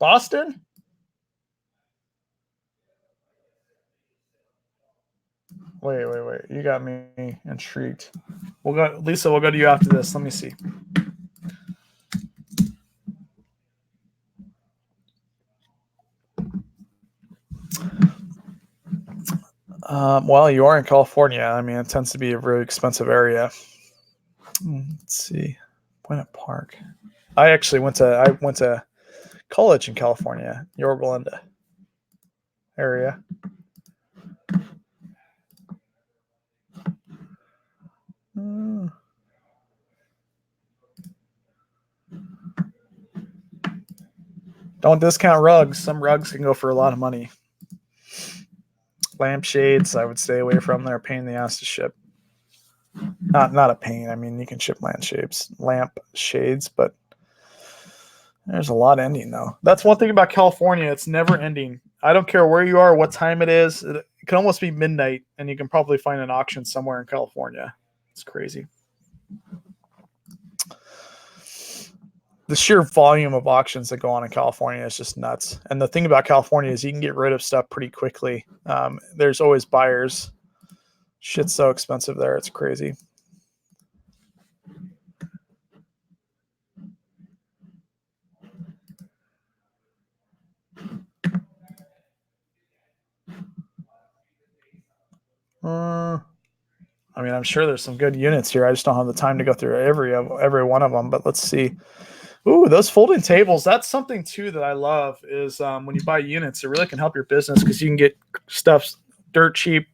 Boston? Wait. You got me intrigued. Lisa, we'll go to you after this. Let me see. Well, you are in California. I mean, it tends to be a very expensive area. Let's see. Buena Park. I actually went to college in California, Yorba Linda area. Don't discount rugs. Some rugs can go for a lot of money. Lampshades, I would stay away from. They're a pain in the ass to ship. Not a pain. I mean, you can ship lamp shades, but there's a lot ending though. That's one thing about California. It's never ending. I don't care where you are, what time it is. It can almost be midnight, and you can probably find an auction somewhere in California. It's crazy. The sheer volume of auctions that go on in California is just nuts. And the thing about California is you can get rid of stuff pretty quickly. There's always buyers. Shit's so expensive there. It's crazy. I mean, I'm sure there's some good units here. I just don't have the time to go through every one of them. But let's see. Ooh, those folding tables. That's something too that I love is when you buy units, it really can help your business because you can get stuff dirt cheap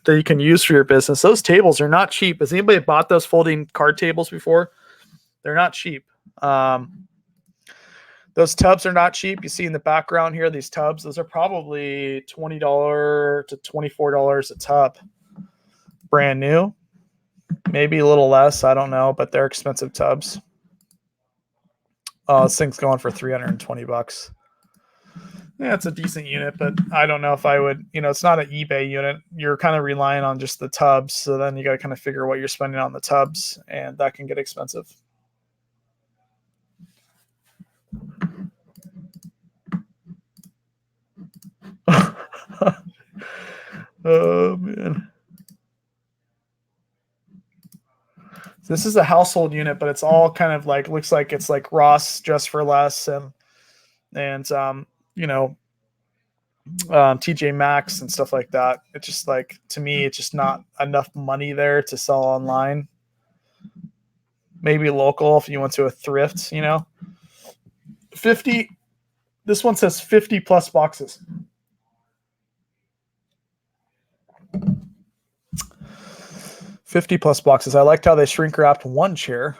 that you can use for your business. Those tables are not cheap. Has anybody bought those folding card tables before? They're not cheap. Those tubs are not cheap. You see in the background here, these tubs, those are probably $20 to $24 a tub. Brand new, maybe a little less. I don't know, but they're expensive tubs. Oh, this thing's going for $320. Yeah, it's a decent unit, but I don't know if I would, it's not an eBay unit. You're kind of relying on just the tubs. So then you got to kind of figure what you're spending on the tubs, and that can get expensive. Oh, man. This is a household unit, but it's all kind of like, looks like it's like Ross just for less and TJ Maxx and stuff like that. It's just like, to me, it's just not enough money there to sell online. Maybe local if you went to a thrift, 50. This one says 50 plus boxes. I liked how they shrink wrapped one chair.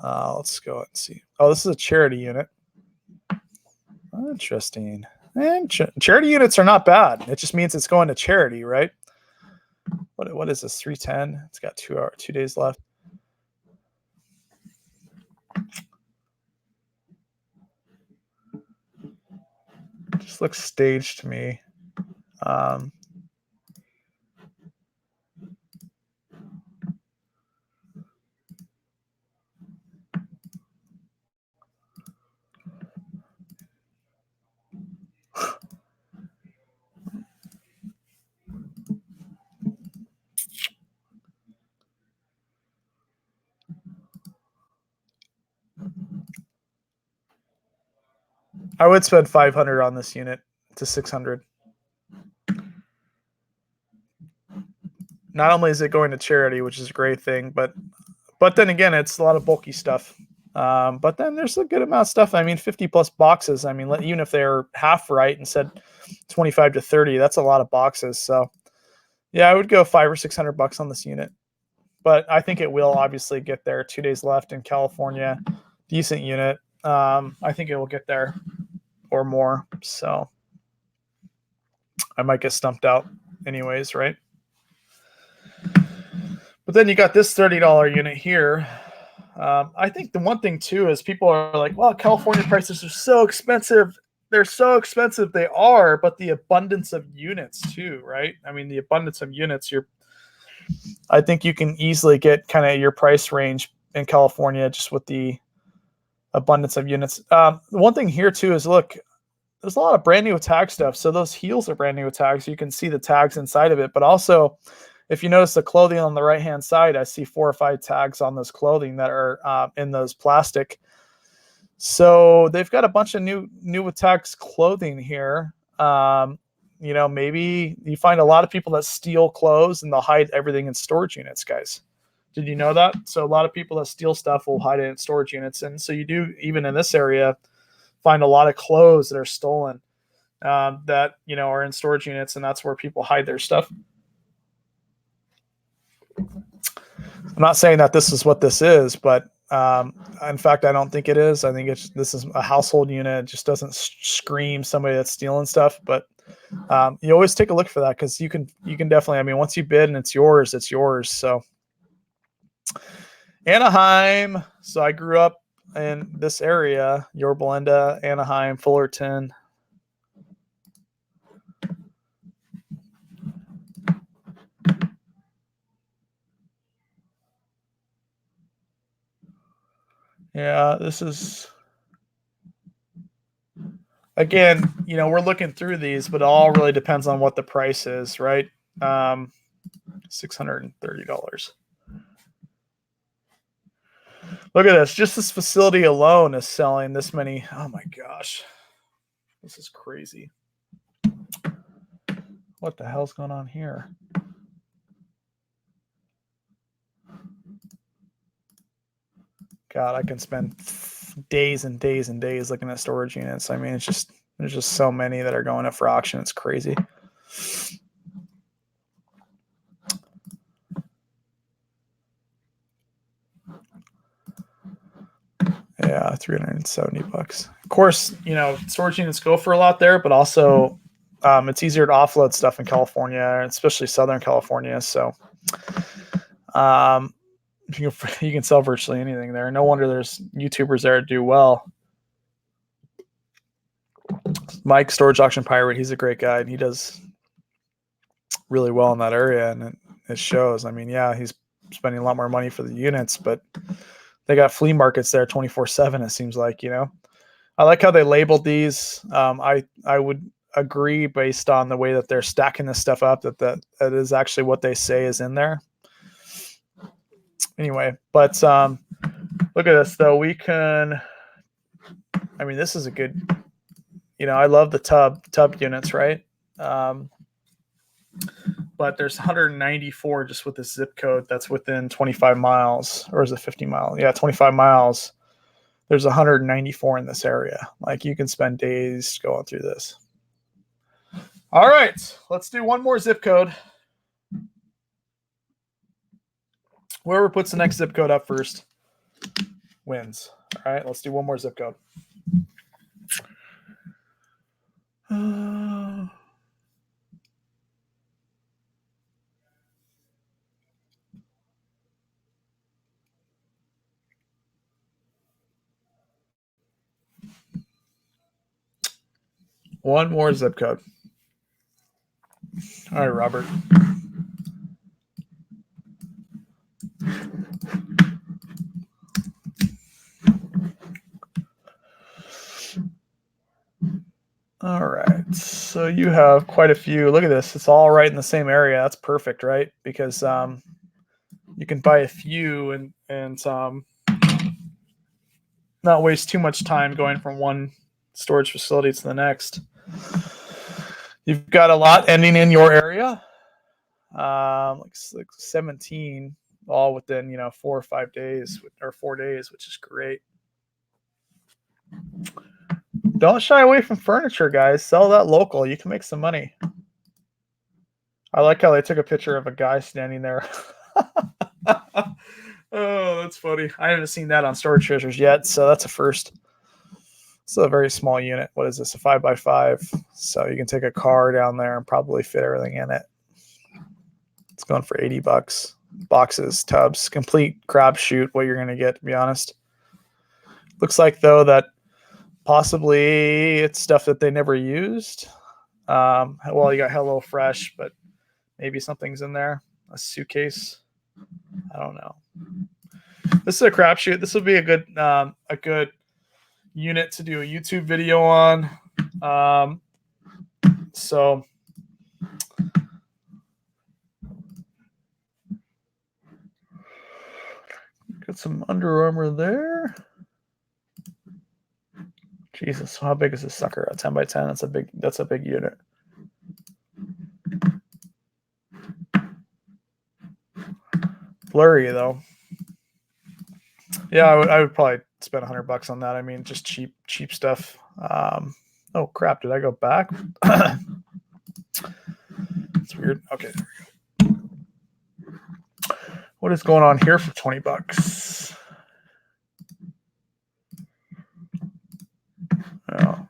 Let's go and see. Oh, this is a charity unit. Interesting. And charity units are not bad. It just means it's going to charity, right? What is this? 310. It's got 2 days left. Just looks staged to me. I would spend 500 on this unit to 600. Not only is it going to charity, which is a great thing, but then again, it's a lot of bulky stuff. But then there's a good amount of stuff. I mean, 50 plus boxes. I mean, even if they're half right and said 25 to 30, that's a lot of boxes. So yeah, I would go $500 or $600 on this unit, but I think it will obviously get there. 2 days left in California, decent unit. I think it will get there or more. So I might get stumped out anyways, right? But then you got this $30 unit here. I think the one thing too is people are like, well, California prices are so expensive. They're so expensive. They are, but the abundance of units too, right? I mean, the abundance of units, I think you can easily get kind of your price range in California just with the abundance of units. One thing here too is, look, there's a lot of brand new tag stuff. So those heels are brand new tags. You can see the tags inside of it, but also if you notice the clothing on the right-hand side, I see 4 or 5 tags on those clothing that are in those plastic. So they've got a bunch of new tags clothing here. Maybe you find a lot of people that steal clothes and they'll hide everything in storage units, guys. Did you know that? So a lot of people that steal stuff will hide it in storage units. And so you do, even in this area, find a lot of clothes that are stolen that, are in storage units, and that's where people hide their stuff. I'm not saying that this is what this is, but in fact, I don't think it is. I think this is a household unit. It just doesn't scream somebody that's stealing stuff. But you always take a look for that because you can definitely. I mean, once you bid and it's yours, it's yours. So Anaheim. So I grew up in this area: Yorba Linda, Anaheim, Fullerton. Yeah, this is, again, we're looking through these, but it all really depends on what the price is, right? $630. Look at this. Just this facility alone is selling this many. Oh my gosh. This is crazy. What the hell's going on here? God, I can spend days and days and days looking at storage units. I mean, there's just so many that are going up for auction. It's crazy. Yeah, $370. Of course, storage units go for a lot there, but also it's easier to offload stuff in California, especially Southern California. So you can sell virtually anything there. No wonder there's YouTubers there that do well. Mike, Storage Auction Pirate, he's a great guy, and he does really well in that area, and it shows. I mean, yeah, he's spending a lot more money for the units, but they got flea markets there 24/7. It seems like, I like how they labeled these. I would agree based on the way that they're stacking this stuff up that is actually what they say is in there. Anyway, but look at this though. We can. I mean, this is a good. I love the tub units, right? But there's 194 just with this zip code that's within 25 miles, or is it 50 miles? Yeah, 25 miles. There's 194 in this area. Like, you can spend days going through this. All right, let's do one more zip code. Whoever puts the next zip code up first wins. All right, let's do one more zip code. One more zip code. All right, Robert. All right, so you have quite a few. Look at this. It's all right in the same area. That's perfect, right? Because you can buy a few and not waste too much time going from one storage facility to the next. You've got a lot ending in your area, like 17, all within 4 or 5 days, or 4 days, which is great. Don't shy away from furniture, guys. Sell that local. You can make some money. I like how they took a picture of a guy standing there. Oh, that's funny. I haven't seen that on Storage Treasures yet, so that's a first. It's a very small unit. What is this? A 5x5. So you can take a car down there and probably fit everything in it. It's going for $80. Boxes, tubs, complete crapshoot. What you're going to get, to be honest. Looks like though that possibly it's stuff that they never used. Well, you got Hello Fresh, but maybe something's in there. A suitcase. I don't know. This is a crapshoot. This would be a good unit to do a YouTube video on. So got some Under Armour there. Jesus, how big is this sucker? A 10x10. That's a big unit. Blurry though. Yeah, I would probably spend $100 on that. I mean, just cheap stuff. Oh crap! Did I go back? It's weird. Okay, there we go. What is going on here for $20? Oh.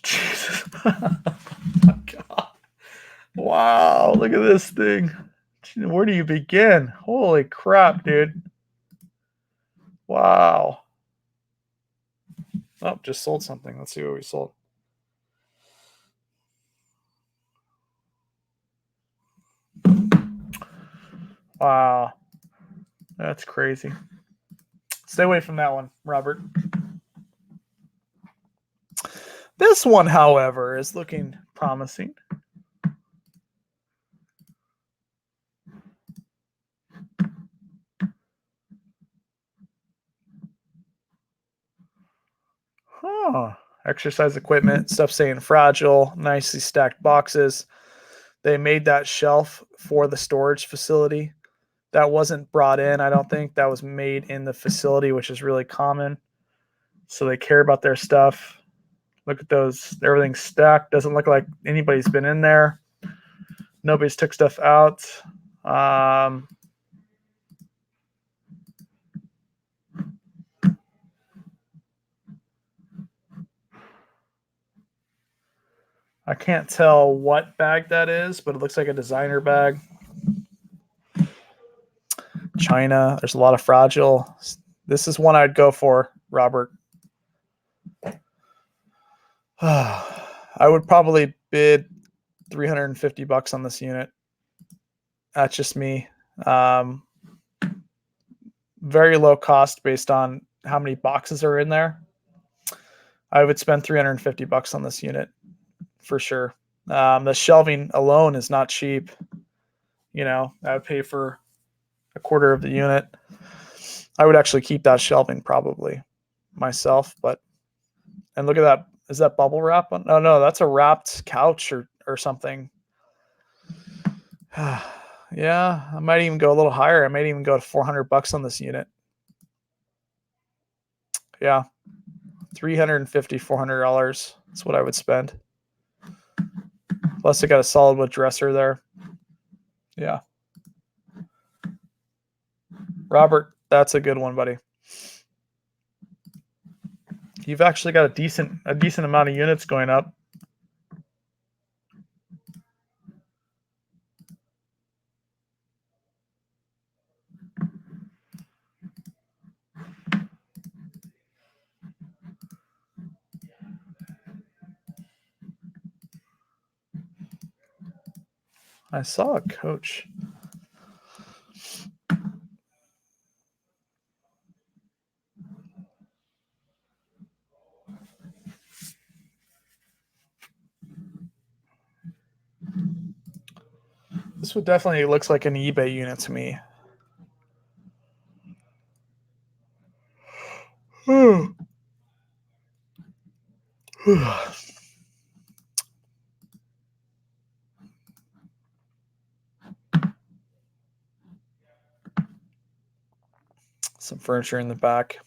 Jesus. Oh my God. Wow, look at this thing. Where do you begin? Holy crap, dude. Wow. Oh, just sold something. Let's see what we sold. Wow. That's crazy. Stay away from that one, Robert. This one, however, is looking promising. Exercise equipment, stuff saying fragile, nicely stacked boxes. they made that shelf for the storage facility. That wasn't brought in, I don't think. That was made in the facility, which is really common. So they care about their stuff. Look at those. Everything's stacked. Doesn't look like anybody's been in there. Nobody's took stuff out. I can't tell what bag that is, but it looks like a designer bag. China. There's a lot of fragile. This is one I'd go for, Robert. I would probably bid $350 on this unit. That's just me. Very low cost based on how many boxes are in there. I would spend $350 on this unit for sure. The shelving alone is not cheap. I would pay for a quarter of the unit. I would actually keep that shelving probably myself, and look at that. Is that bubble wrap? Oh no, that's a wrapped couch or something. Yeah, I might even go a little higher. I might even go to $400 on this unit. Yeah, $350, $400. That's what I would spend. Plus, I got a solid wood dresser there. Yeah, Robert, that's a good one, buddy. You've actually got a decent amount of units going up. I saw a coach. This would definitely looks like an eBay unit to me. Some furniture in the back.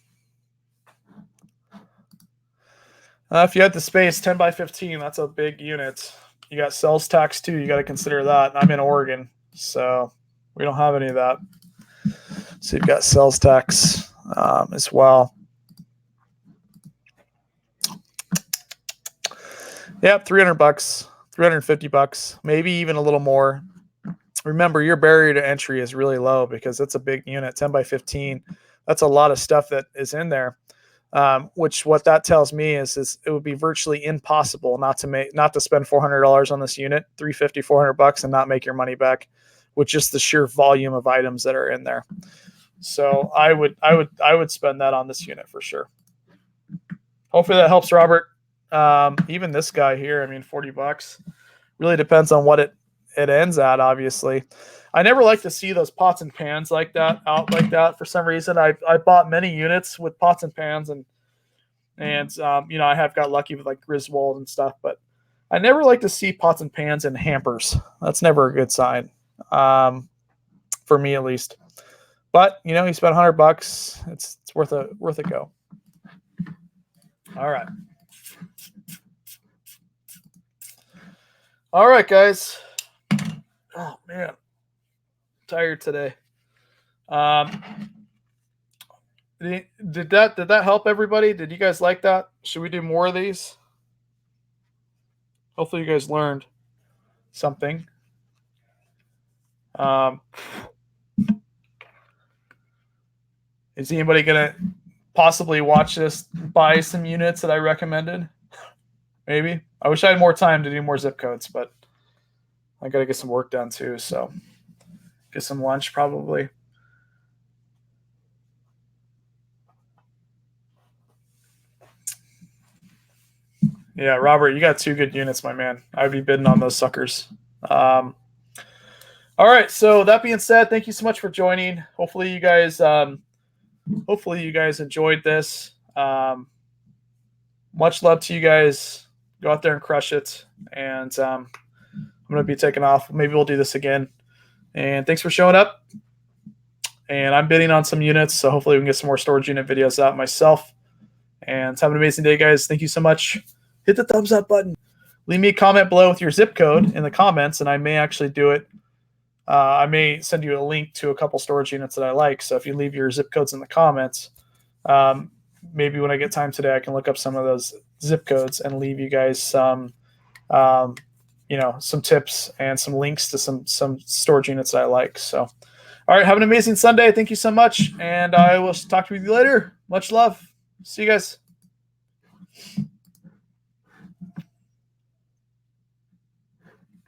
If you had the space, 10 by 15, that's a big unit. You got sales tax too. You got to consider that. I'm in Oregon, so we don't have any of that. So you've got sales tax as well. Yep, $300, $350, maybe even a little more. Remember, your barrier to entry is really low because it's a big unit, 10 by 15. That's a lot of stuff that is in there. Which what that tells me is it would be virtually impossible not to spend $400 on this unit, $350, $400, and not make your money back with just the sheer volume of items that are in there. So I would spend that on this unit for sure. Hopefully that helps, Robert. Even this guy here, I mean, $40 really depends on what it ends at. Obviously, I never like to see those pots and pans like that out like that. For some reason, I bought many units with pots and pans, and I have got lucky with like Griswold and stuff, but I never like to see pots and pans and hampers. That's never a good sign, for me at least. But you spent $100. It's worth a go. All right. All right, guys. Oh man, tired today. Did that help everybody? Did you guys like that? Should we do more of these? Hopefully you guys learned something. Is anybody gonna possibly watch this, buy some units that I recommended? Maybe. I wish I had more time to do more zip codes, but I gotta get some work done too, so get some lunch probably. Yeah, Robert, you got 2 good units, my man. I'd be bidding on those suckers. All right. So that being said, thank you so much for joining. Hopefully you guys enjoyed this. Much love to you guys. Go out there and crush it. And I'm going to be taking off. Maybe we'll do this again. And thanks for showing up. And I'm bidding on some units, so hopefully we can get some more storage unit videos out myself. And have an amazing day, guys. Thank you so much. Hit the thumbs up button. Leave me a comment below with your zip code in the comments, and I may actually do it. I may send you a link to a couple storage units that I like. So if you leave your zip codes in the comments, maybe when I get time today, I can look up some of those zip codes and leave you guys some, some tips and some links to some storage units that I like. So, all right, have an amazing Sunday. Thank you so much, and I will talk to you later. Much love. See you guys.